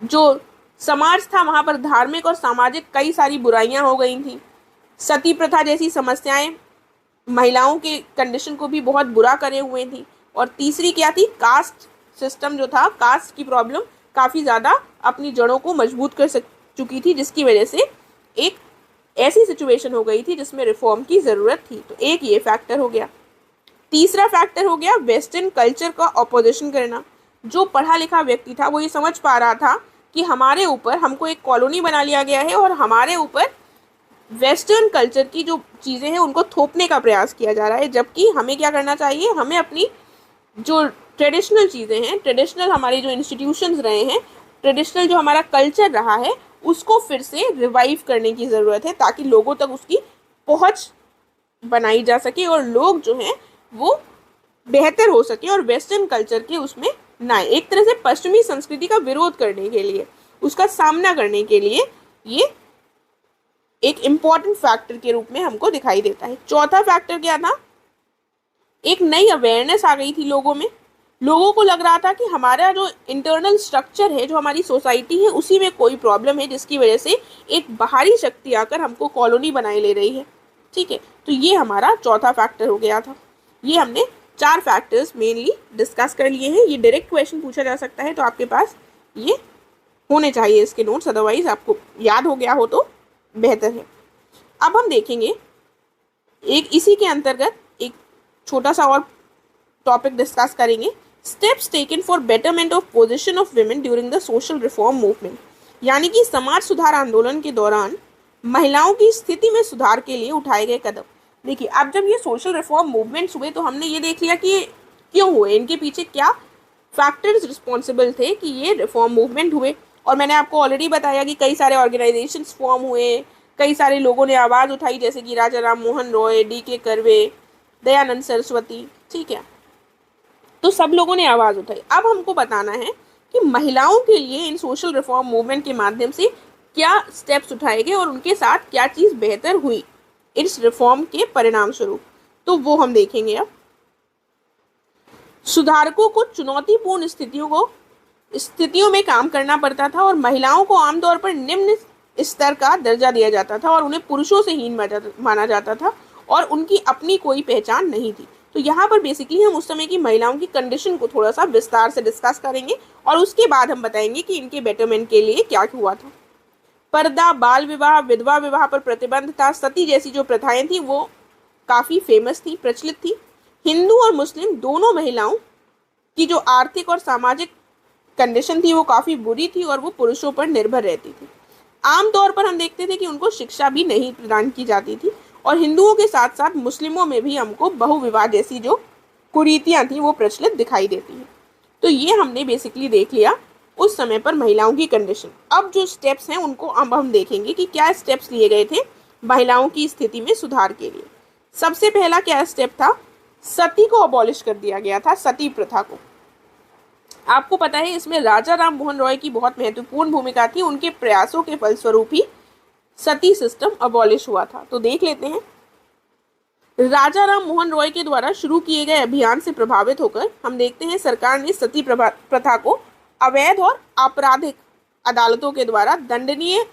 जो समाज था वहाँ पर धार्मिक और सामाजिक कई सारी बुराइयां हो गई थी। सती प्रथा जैसी समस्याएं महिलाओं के कंडीशन को भी बहुत बुरा करे हुए थी। और तीसरी क्या थी, कास्ट सिस्टम जो था, कास्ट की प्रॉब्लम काफ़ी ज़्यादा अपनी जड़ों को मजबूत कर चुकी थी, जिसकी वजह से एक ऐसी सिचुएशन हो गई थी जिसमें रिफॉर्म की ज़रूरत थी। तो एक ये फैक्टर हो गया। तीसरा फैक्टर हो गया वेस्टर्न कल्चर का ऑपोजिशन करना। जो पढ़ा लिखा व्यक्ति था वो ये समझ पा रहा था कि हमारे ऊपर, हमको एक कॉलोनी बना लिया गया है और हमारे ऊपर वेस्टर्न कल्चर की जो चीज़ें हैं उनको थोपने का प्रयास किया जा रहा है, जबकि हमें क्या करना चाहिए, हमें अपनी जो ट्रेडिशनल चीज़ें हैं, ट्रेडिशनल हमारी जो इंस्टीट्यूशंस रहे हैं, ट्रेडिशनल जो हमारा कल्चर रहा है उसको फिर से रिवाइव करने की ज़रूरत है, ताकि लोगों तक उसकी पहुंच बनाई जा सके और लोग जो हैं वो बेहतर हो सके और वेस्टर्न कल्चर के उसमें ना आए। एक तरह से पश्चिमी संस्कृति का विरोध करने के लिए, उसका सामना करने के लिए ये एक इम्पॉर्टेंट फैक्टर के रूप में हमको दिखाई देता है। चौथा फैक्टर क्या था, एक नई अवेयरनेस आ गई थी लोगों में। लोगों को लग रहा था कि हमारा जो इंटरनल स्ट्रक्चर है, जो हमारी सोसाइटी है, उसी में कोई प्रॉब्लम है, जिसकी वजह से एक बाहरी शक्ति आकर हमको कॉलोनी बनाए ले रही है। ठीक है, तो ये हमारा चौथा फैक्टर हो गया था। ये हमने 4 फैक्टर्स मेनली डिस्कस कर लिए हैं। ये डायरेक्ट क्वेश्चन पूछा जा सकता है, तो आपके पास ये होने चाहिए इसके नोट्स, अदरवाइज आपको याद हो गया हो तो बेहतर है। अब हम देखेंगे एक इसी के अंतर्गत एक छोटा सा और टॉपिक डिस्कस करेंगे, steps taken for betterment of position of women during the social reform movement. यानी कि समाज सुधार आंदोलन के दौरान महिलाओं की स्थिति में सुधार के लिए उठाए गए कदम। देखिए, अब जब ये सोशल रिफॉर्म मूवमेंट्स हुए तो हमने ये देख लिया कि क्यों हुए, इनके पीछे क्या फैक्टर्स रिस्पॉन्सिबल थे कि ये रिफॉर्म मूवमेंट हुए। और मैंने आपको ऑलरेडी बताया कि कई सारे ऑर्गेनाइजेशंस फॉर्म हुए, कई सारे लोगों ने आवाज़ उठाई, जैसे कि राजा राम मोहन रॉय, D.K. कर्वे, दयानंद सरस्वती। ठीक है, तो सब लोगों ने आवाज़ उठाई। अब हमको बताना है कि महिलाओं के लिए इन सोशल रिफॉर्म मूवमेंट के माध्यम से क्या स्टेप्स उठाए गए और उनके साथ क्या चीज़ बेहतर हुई इस रिफॉर्म के परिणाम स्वरूप, तो वो हम देखेंगे। अब सुधारकों को चुनौतीपूर्ण स्थितियों में काम करना पड़ता था और महिलाओं को आमतौर पर निम्न स्तर का दर्जा दिया जाता था और उन्हें पुरुषों से हीन माना जाता था और उनकी अपनी कोई पहचान नहीं थी। तो यहाँ पर बेसिकली हम उस समय की महिलाओं की कंडीशन को थोड़ा सा विस्तार से डिस्कस करेंगे और उसके बाद हम बताएंगे कि इनके बेटरमेंट के लिए क्या हुआ था। पर्दा, बाल विवाह, विधवा विवाह पर प्रतिबंध था, सती जैसी जो प्रथाएं थी वो काफ़ी फेमस थी, प्रचलित थी। हिंदू और मुस्लिम दोनों महिलाओं की जो आर्थिक और सामाजिक कंडीशन थी वो काफ़ी बुरी थी और वो पुरुषों पर निर्भर रहती थी। आमतौर पर हम देखते थे कि उनको शिक्षा भी नहीं प्रदान की जाती थी और हिंदुओं के साथ साथ मुस्लिमों में भी हमको बहुविवाह जैसी जो कुरीतियाँ थी वो प्रचलित दिखाई देती हैं। तो ये हमने बेसिकली देख लिया उस समय पर महिलाओं की कंडीशन। अब जो स्टेप्स हैं उनको अब हम देखेंगे कि क्या स्टेप्स लिए गए थे महिलाओं की स्थिति में सुधार के लिए। सबसे पहला क्या स्टेप था, सती को अबॉलिश कर दिया गया था, सती प्रथा को। आपको पता है इसमें राजा राम मोहन रॉय की बहुत महत्वपूर्ण भूमिका थी, उनके प्रयासों के फलस्वरूप ही सती सिस्टम अबॉलिश हुआ था। तो देख लेते हैं, राजा राम मोहन रॉय के द्वारा शुरू किए गए अभियान से प्रभावित होकर हम देखते हैं सरकार ने सती प्रथा को अवैध और आपराधिक अदालतों के द्वारा दंडनीय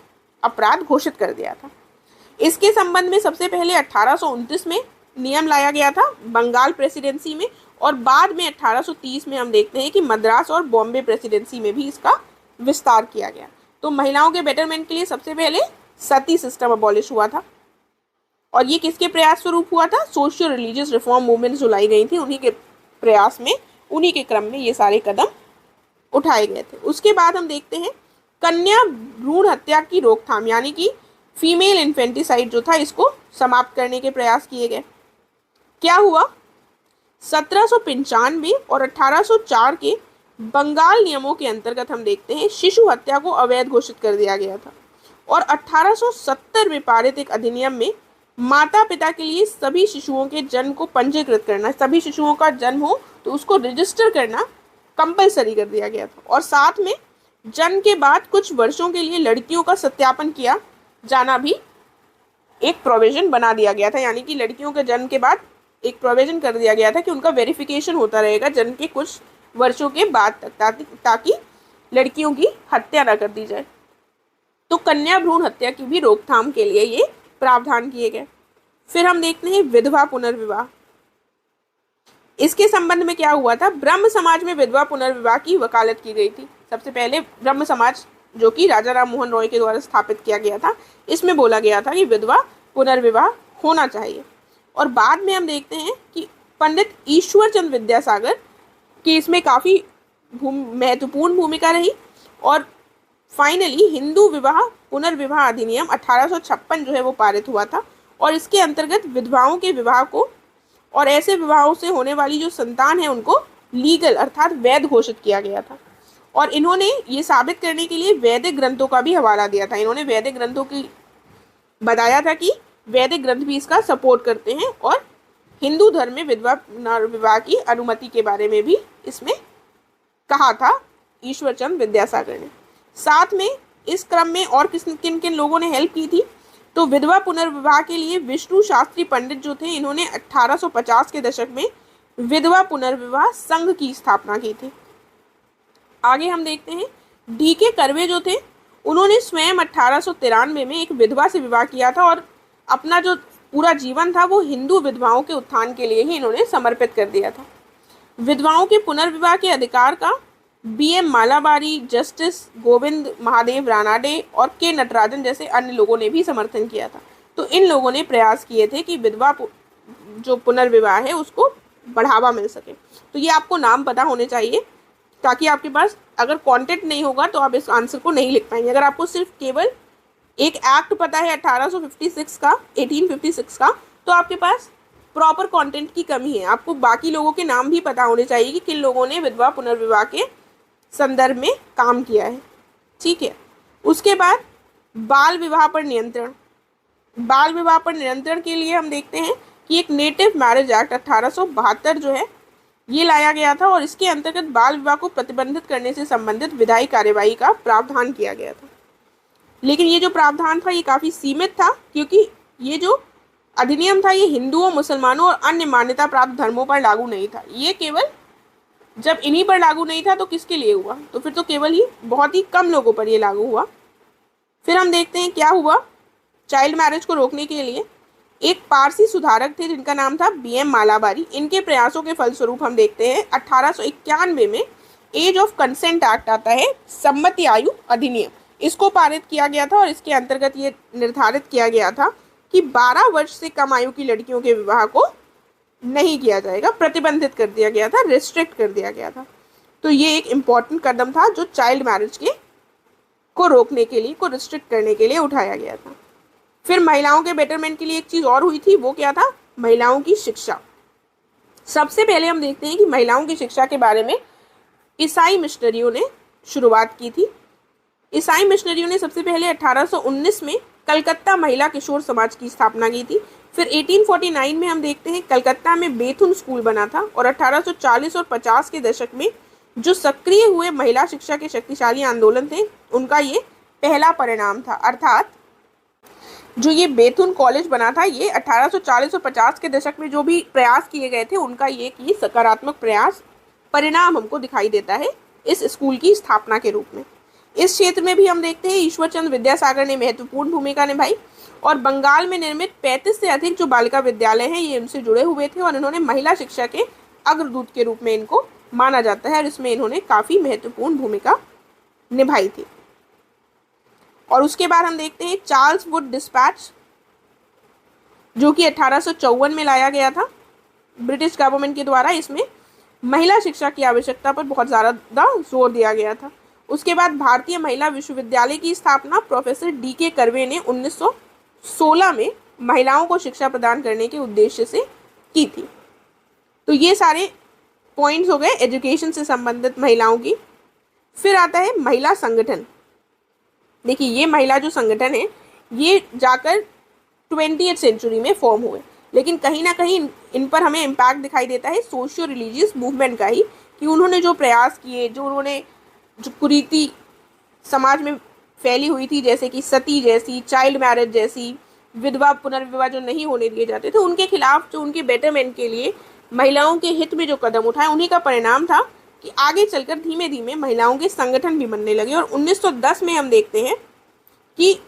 अपराध घोषित कर दिया था। इसके संबंध में सबसे पहले 1829 में नियम लाया गया था बंगाल प्रेसिडेंसी में और बाद में 1830 में हम देखते हैं कि मद्रास और बॉम्बे प्रेसिडेंसी में भी इसका विस्तार किया गया। तो महिलाओं के बेटरमेंट के लिए सबसे पहले सती सिस्टम अबॉलिश हुआ था और ये किसके प्रयास स्वरूप हुआ था? सोशियो रिलीजियस रिफॉर्म मूवमेंट जो लाई गई थी उन्हीं के प्रयास में, उन्हीं के क्रम में ये सारे कदम उठाए गए थे। उसके बाद हम देखते हैं कन्या भ्रूण हत्या की रोकथाम, यानी कि फीमेल इन्फेंटिसाइड जो था इसको समाप्त करने के प्रयास किए गए। क्या हुआ? 1795 और 1804 के बंगाल नियमों के अंतर्गत हम देखते हैं शिशु हत्या को अवैध घोषित कर दिया गया था और 1870 में पारित एक अधिनियम में माता पिता के लिए सभी शिशुओं के जन्म को पंजीकृत करना, सभी शिशुओं का जन्म हो तो उसको रजिस्टर करना कंपलसरी कर दिया गया था। और साथ में जन्म के बाद कुछ वर्षों के लिए लड़कियों का सत्यापन किया जाना भी एक प्रोविजन बना दिया गया था, यानी कि लड़कियों के जन्म के बाद एक प्रोविजन कर दिया गया था कि उनका वेरिफिकेशन होता रहेगा जन्म के कुछ वर्षों के बाद तक, ताकि लड़कियों की हत्या न कर दी जाए। तो कन्या भ्रूण हत्या की भी रोकथाम के लिए ये प्रावधान किए गए। फिर हम देखते हैं विधवा पुनर्विवाह। इसके संबंध में क्या हुआ था? ब्रह्म समाज में विधवा पुनर्विवाह की वकालत की गई थी। सबसे पहले ब्रह्म समाज जो कि राजा राम मोहन रॉय के द्वारा स्थापित किया गया था, इसमें बोला गया था कि विधवा पुनर्विवाह होना चाहिए। और बाद में हम देखते हैं कि पंडित ईश्वर चंद्र विद्यासागर की इसमें काफ़ी महत्वपूर्ण भूमिका रही और फाइनली हिंदू विवाह पुनर्विवाह अधिनियम 1856 जो है वो पारित हुआ था और इसके अंतर्गत विधवाओं के विवाह को और ऐसे विवाहों से होने वाली जो संतान है उनको लीगल अर्थात वैध घोषित किया गया था। और इन्होंने ये साबित करने के लिए वैदिक ग्रंथों का भी हवाला दिया था। इन्होंने वैदिक ग्रंथों की बताया था कि वैदिक ग्रंथ भी इसका सपोर्ट करते हैं और हिंदू धर्म में विधवा पुनर्विवाह की अनुमति के बारे में भी इसमें कहा था ईश्वर चंद्र विद्यासागर ने। साथ में इस क्रम में और किन किन लोगों ने हेल्प की थी? तो विधवा पुनर्विवाह के लिए विष्णु शास्त्री पंडित जो थे, इन्होंने 1850 के दशक में विधवा पुनर्विवाह संघ की स्थापना की थी। आगे हम देखते हैं डी.के. कर्वे जो थे, उन्होंने स्वयं 1893 में एक विधवा से विवाह किया था और अपना जो पूरा जीवन था वो हिंदू विधवाओं के उत्थान के लिए ही इन्होंने समर्पित कर दिया था। विधवाओं के पुनर्विवाह के अधिकार का बी.एम. मालाबारी, जस्टिस गोविंद महादेव रानाडे और के नटराजन जैसे अन्य लोगों ने भी समर्थन किया था। तो इन लोगों ने प्रयास किए थे कि विधवा जो पुनर्विवाह है उसको बढ़ावा मिल सके। तो ये आपको नाम पता होने चाहिए ताकि आपके पास अगर कंटेंट नहीं होगा तो आप इस आंसर को नहीं लिख पाएंगे। अगर आपको सिर्फ केवल एक एक्ट पता है 1856 का, तो आपके पास प्रॉपर कंटेंट की कमी है। आपको बाकी लोगों के नाम भी पता होने चाहिए कि किन लोगों ने विधवा पुनर्विवाह के संदर्भ में काम किया है। ठीक है। उसके बाद बाल विवाह पर नियंत्रण। बाल विवाह पर नियंत्रण के लिए हम देखते हैं कि एक नेटिव मैरिज एक्ट 1872 जो है ये लाया गया था और इसके अंतर्गत बाल विवाह को प्रतिबंधित करने से संबंधित विधायी कार्यवाही का प्रावधान किया गया था। लेकिन ये जो प्रावधान था ये काफ़ी सीमित था, क्योंकि ये जो अधिनियम था ये हिंदुओं, मुसलमानों और अन्य मान्यता प्राप्त धर्मों पर लागू नहीं था। ये केवल जब इन्हीं पर लागू नहीं था तो किसके लिए हुआ? तो फिर तो केवल ही बहुत ही कम लोगों पर ये लागू हुआ। फिर हम देखते हैं क्या हुआ। चाइल्ड मैरिज को रोकने के लिए एक पारसी सुधारक थे जिनका नाम था बी.एम. मालाबारी। इनके प्रयासों के फलस्वरूप हम देखते हैं 1891 में एज ऑफ कंसेंट एक्ट आता है, सम्मति आयु अधिनियम, इसको पारित किया गया था और इसके अंतर्गत ये निर्धारित किया गया था कि 12 वर्ष से कम आयु की लड़कियों के विवाह को नहीं किया जाएगा, प्रतिबंधित कर दिया गया था, रिस्ट्रिक्ट कर दिया गया था। तो ये एक इम्पॉर्टेंट कदम था जो चाइल्ड मैरिज को रोकने के लिए, को रिस्ट्रिक्ट करने के लिए उठाया गया था। फिर महिलाओं के बेटरमेंट के लिए एक चीज़ और हुई थी, वो क्या था? महिलाओं की शिक्षा। सबसे पहले हम देखते हैं कि महिलाओं की शिक्षा के बारे में ईसाई मिशनरियों ने शुरुआत की थी। ईसाई मिशनरियों ने सबसे पहले 1819 में कलकत्ता महिला किशोर समाज की स्थापना की थी। फिर 1849 में हम देखते हैं कलकत्ता में बेथुन स्कूल बना था और 1840 और 50 के दशक में जो सक्रिय हुए महिला शिक्षा के शक्तिशाली आंदोलन थे उनका ये पहला परिणाम था। अर्थात जो ये बेथुन कॉलेज बना था ये 1840 और 50 के दशक में जो भी प्रयास किए गए थे उनका ये सकारात्मक प्रयास परिणाम हमको दिखाई देता है इस स्कूल की स्थापना के रूप में। इस क्षेत्र में भी हम देखते हैं ईश्वर चंद्र विद्यासागर ने महत्वपूर्ण भूमिका निभाई और बंगाल में निर्मित 35 से अधिक जो बालिका विद्यालय हैं ये इनसे जुड़े हुए थे और इन्होंने महिला शिक्षा के अग्रदूत के रूप में इनको माना जाता है और इसमें इन्होंने काफ़ी महत्वपूर्ण भूमिका निभाई थी। और उसके बाद हम देखते हैं चार्ल्स वुड डिस्पैच। जो कि 1854 में लाया गया था ब्रिटिश गवर्नमेंट के द्वारा। इसमें महिला शिक्षा की आवश्यकता पर बहुत ज़्यादा जोर दिया गया था। उसके बाद भारतीय महिला विश्वविद्यालय की स्थापना प्रोफेसर D.K. कर्वे ने 1916 में महिलाओं को शिक्षा प्रदान करने के उद्देश्य से की थी। तो ये सारे पॉइंट्स हो गए एजुकेशन से संबंधित महिलाओं की। फिर आता है महिला संगठन। देखिए, ये महिला जो संगठन है ये जाकर 20th सेंचुरी में फॉर्म हुए, लेकिन कहीं ना कहीं इन पर हमें इम्पैक्ट दिखाई देता है सोशियो रिलीजियस मूवमेंट का ही, कि उन्होंने जो प्रयास किए, जो उन्होंने जो कुरीति समाज में फैली हुई थी, जैसे कि सती जैसी, चाइल्ड मैरिज जैसी, विधवा पुनर्विवाह जो नहीं होने दिए जाते थे, उनके खिलाफ जो उनके बेटरमेंट के लिए महिलाओं के हित में जो कदम उठाए, उन्हीं का परिणाम था कि आगे चलकर धीमे धीमे महिलाओं के संगठन भी बनने लगे। और 1910 में हम देखते हैं कि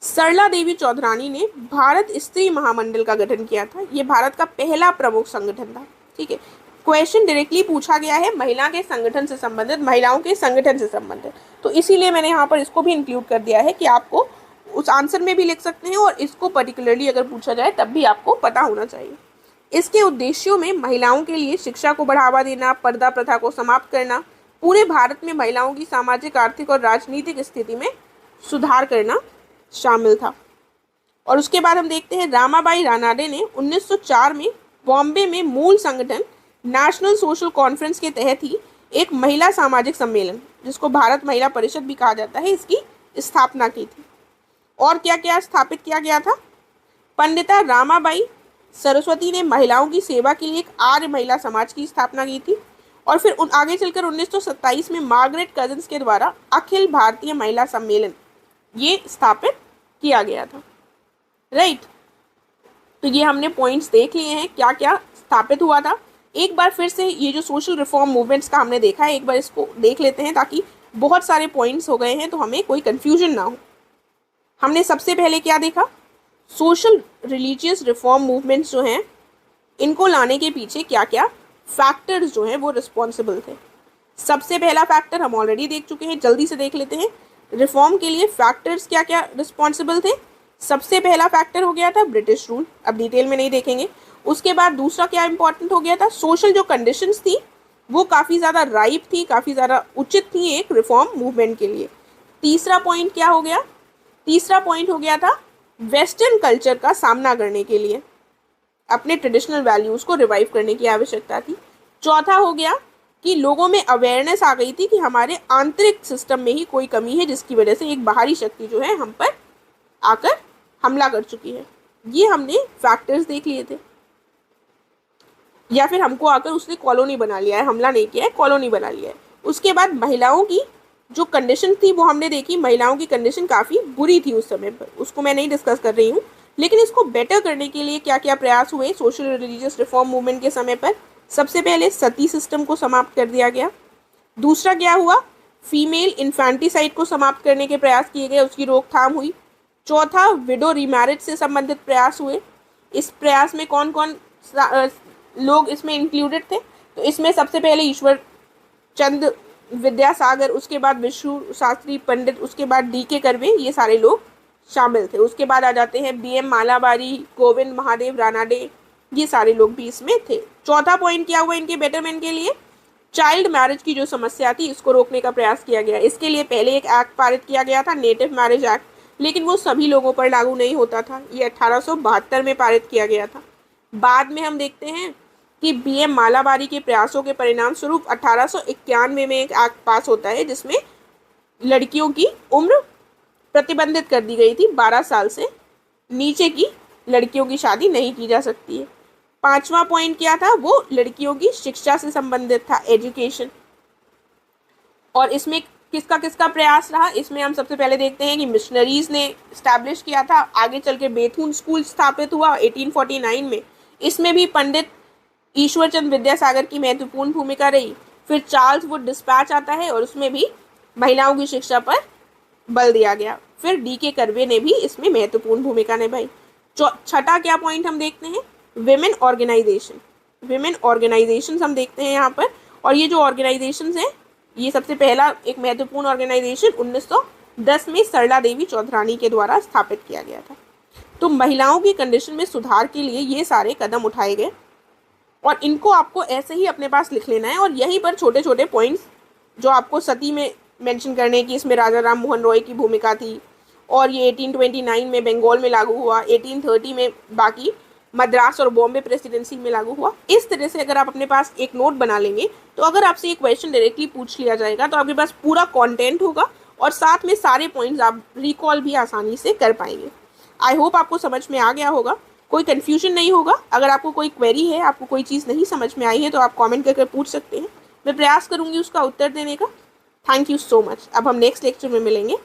सरला देवी चौधरानी ने भारत स्त्री महामंडल का गठन किया था। ये भारत का पहला प्रमुख संगठन था। ठीक है, क्वेश्चन डायरेक्टली पूछा गया है महिला के संगठन से संबंधित, महिलाओं के संगठन से संबंधित, तो इसीलिए मैंने यहाँ पर इसको भी इंक्लूड कर दिया है कि आपको उस आंसर में भी लिख सकते हैं और इसको पर्टिकुलरली अगर पूछा जाए तब भी आपको पता होना चाहिए। इसके उद्देश्यों में महिलाओं के लिए शिक्षा को बढ़ावा देना, पर्दा प्रथा को समाप्त करना, पूरे भारत में महिलाओं की सामाजिक, आर्थिक और राजनीतिक स्थिति में सुधार करना शामिल था। और उसके बाद हम देखते हैं रामाबाई रानाडे ने 1904 में बॉम्बे में मूल संगठन नेशनल सोशल कॉन्फ्रेंस के तहत ही एक महिला सामाजिक सम्मेलन, जिसको भारत महिला परिषद भी कहा जाता है, इसकी स्थापना की थी। और क्या क्या स्थापित किया गया था? पंडिता रामाबाई सरस्वती ने महिलाओं की सेवा के लिए एक आर्य महिला समाज की स्थापना की थी। और फिर आगे चलकर 1927 में मार्गरेट कजिन्स के द्वारा अखिल भारतीय महिला सम्मेलन ये स्थापित किया गया था। राइट, तो ये हमने पॉइंट्स देख लिए हैं क्या क्या स्थापित हुआ था। एक बार फिर से ये जो सोशल रिफॉर्म मूवमेंट्स का हमने देखा है, एक बार इसको देख लेते हैं ताकि बहुत सारे पॉइंट्स हो गए हैं तो हमें कोई कंफ्यूजन ना हो। हमने सबसे पहले क्या देखा? सोशल रिलीजियस रिफॉर्म मूवमेंट्स जो हैं इनको लाने के पीछे क्या क्या फैक्टर्स जो हैं वो रिस्पॉन्सिबल थे। सबसे पहला फैक्टर हम ऑलरेडी देख चुके हैं, जल्दी से देख लेते हैं। रिफॉर्म के लिए फैक्टर्स क्या क्या रिस्पॉन्सिबल थे? सबसे पहला फैक्टर हो गया था ब्रिटिश रूल, अब डिटेल में नहीं देखेंगे। उसके बाद दूसरा क्या इंपॉर्टेंट हो गया था? सोशल जो कंडीशंस थी वो काफ़ी ज़्यादा राइप थी, काफ़ी ज़्यादा उचित थी एक रिफॉर्म मूवमेंट के लिए। तीसरा पॉइंट क्या हो गया? तीसरा पॉइंट हो गया था वेस्टर्न कल्चर का सामना करने के लिए अपने ट्रेडिशनल वैल्यूज़ को रिवाइव करने की आवश्यकता थी। चौथा हो गया कि लोगों में अवेयरनेस आ गई थी कि हमारे आंतरिक सिस्टम में ही कोई कमी है जिसकी वजह से एक बाहरी शक्ति जो है हम पर आकर हमला कर चुकी है। ये हमने फैक्टर्स देख लिए थे, या फिर हमको आकर उसने कॉलोनी बना लिया है, हमला नहीं किया है, कॉलोनी बना लिया है। उसके बाद महिलाओं की जो कंडीशन थी वो हमने देखी। महिलाओं की कंडीशन काफ़ी बुरी थी उस समय पर, उसको मैं नहीं डिस्कस कर रही हूँ, लेकिन इसको बेटर करने के लिए क्या क्या प्रयास हुए सोशल रिलीजियस रिफॉर्म मूवमेंट के समय पर? सबसे पहले सती सिस्टम को समाप्त कर दिया गया। दूसरा क्या हुआ? फीमेल इन्फेंटिसाइड को समाप्त करने के प्रयास किए गए, उसकी रोकथाम हुई। चौथा, विडो रीमैरिज से संबंधित प्रयास हुए। इस प्रयास में कौन कौन लोग इसमें इंक्लूडेड थे? तो इसमें सबसे पहले ईश्वर चंद विद्यासागर, उसके बाद विष्णु शास्त्री पंडित, उसके बाद D.K. कर्वे, ये सारे लोग शामिल थे। उसके बाद आ जाते हैं B.M. मालाबारी, गोविंद महादेव रानाडे, ये सारे लोग भी इसमें थे। चौथा पॉइंट क्या हुआ इनके बेटरमेंट के लिए? चाइल्ड मैरिज की जो समस्या थी इसको रोकने का प्रयास किया गया। इसके लिए पहले एक एक्ट पारित किया गया था, नेटिव मैरिज एक्ट, लेकिन वो सभी लोगों पर लागू नहीं होता था। ये 1872 में पारित किया गया था। बाद में हम देखते हैं कि B.M. मालाबारी के प्रयासों के परिणाम स्वरूप 1891 में एक एक्ट पास होता है जिसमें लड़कियों की उम्र प्रतिबंधित कर दी गई थी। 12 साल से नीचे की लड़कियों की शादी नहीं की जा सकती है। पांचवा पॉइंट क्या था? वो लड़कियों की शिक्षा से संबंधित था, एजुकेशन। और इसमें किसका किसका प्रयास रहा? इसमें हम सबसे पहले देखते हैं कि मिशनरीज ने स्टैब्लिश किया था। आगे चल के बेथुन स्कूल स्थापित हुआ 1849 में। इसमें भी पंडित ईश्वरचंद विद्यासागर की महत्वपूर्ण भूमिका रही। फिर चार्ल्स वुड डिस्पैच आता है और उसमें भी महिलाओं की शिक्षा पर बल दिया गया। फिर D.K. कर्वे ने भी इसमें महत्वपूर्ण भूमिका निभाई। छठा क्या पॉइंट हम देखते हैं? Women organisation. विमेन ऑर्गेनाइजेशंस हम देखते हैं यहाँ पर, और ये जो ऑर्गेनाइजेशंस हैं ये सबसे पहला एक महत्वपूर्ण ऑर्गेनाइजेशन 1910 में सरला देवी चौधरानी के द्वारा स्थापित किया गया था। तो महिलाओं की कंडीशन में सुधार के लिए ये सारे कदम उठाए गए और इनको आपको ऐसे ही अपने पास लिख लेना है और यहीं पर छोटे छोटे पॉइंट्स जो आपको सती में मेंशन करने की, इसमें राजा राम मोहन रॉय की भूमिका थी और ये 1829 में बंगाल में लागू हुआ, 1830 में बाकी मद्रास और बॉम्बे प्रेसिडेंसी में लागू हुआ। इस तरह से अगर आप अपने पास एक नोट बना लेंगे तो अगर आपसे एक क्वेश्चन डायरेक्टली पूछ लिया जाएगा तो आपके पास पूरा कंटेंट होगा और साथ में सारे पॉइंट्स आप रिकॉल भी आसानी से कर पाएंगे। आई होप आपको समझ में आ गया होगा, कोई कन्फ्यूजन नहीं होगा। अगर आपको कोई क्वेरी है, आपको कोई चीज़ नहीं समझ में आई है तो आप कॉमेंट करके पूछ सकते हैं, मैं प्रयास करूँगी उसका उत्तर देने का। Thank you so much. अब हम नेक्स्ट लेक्चर में मिलेंगे।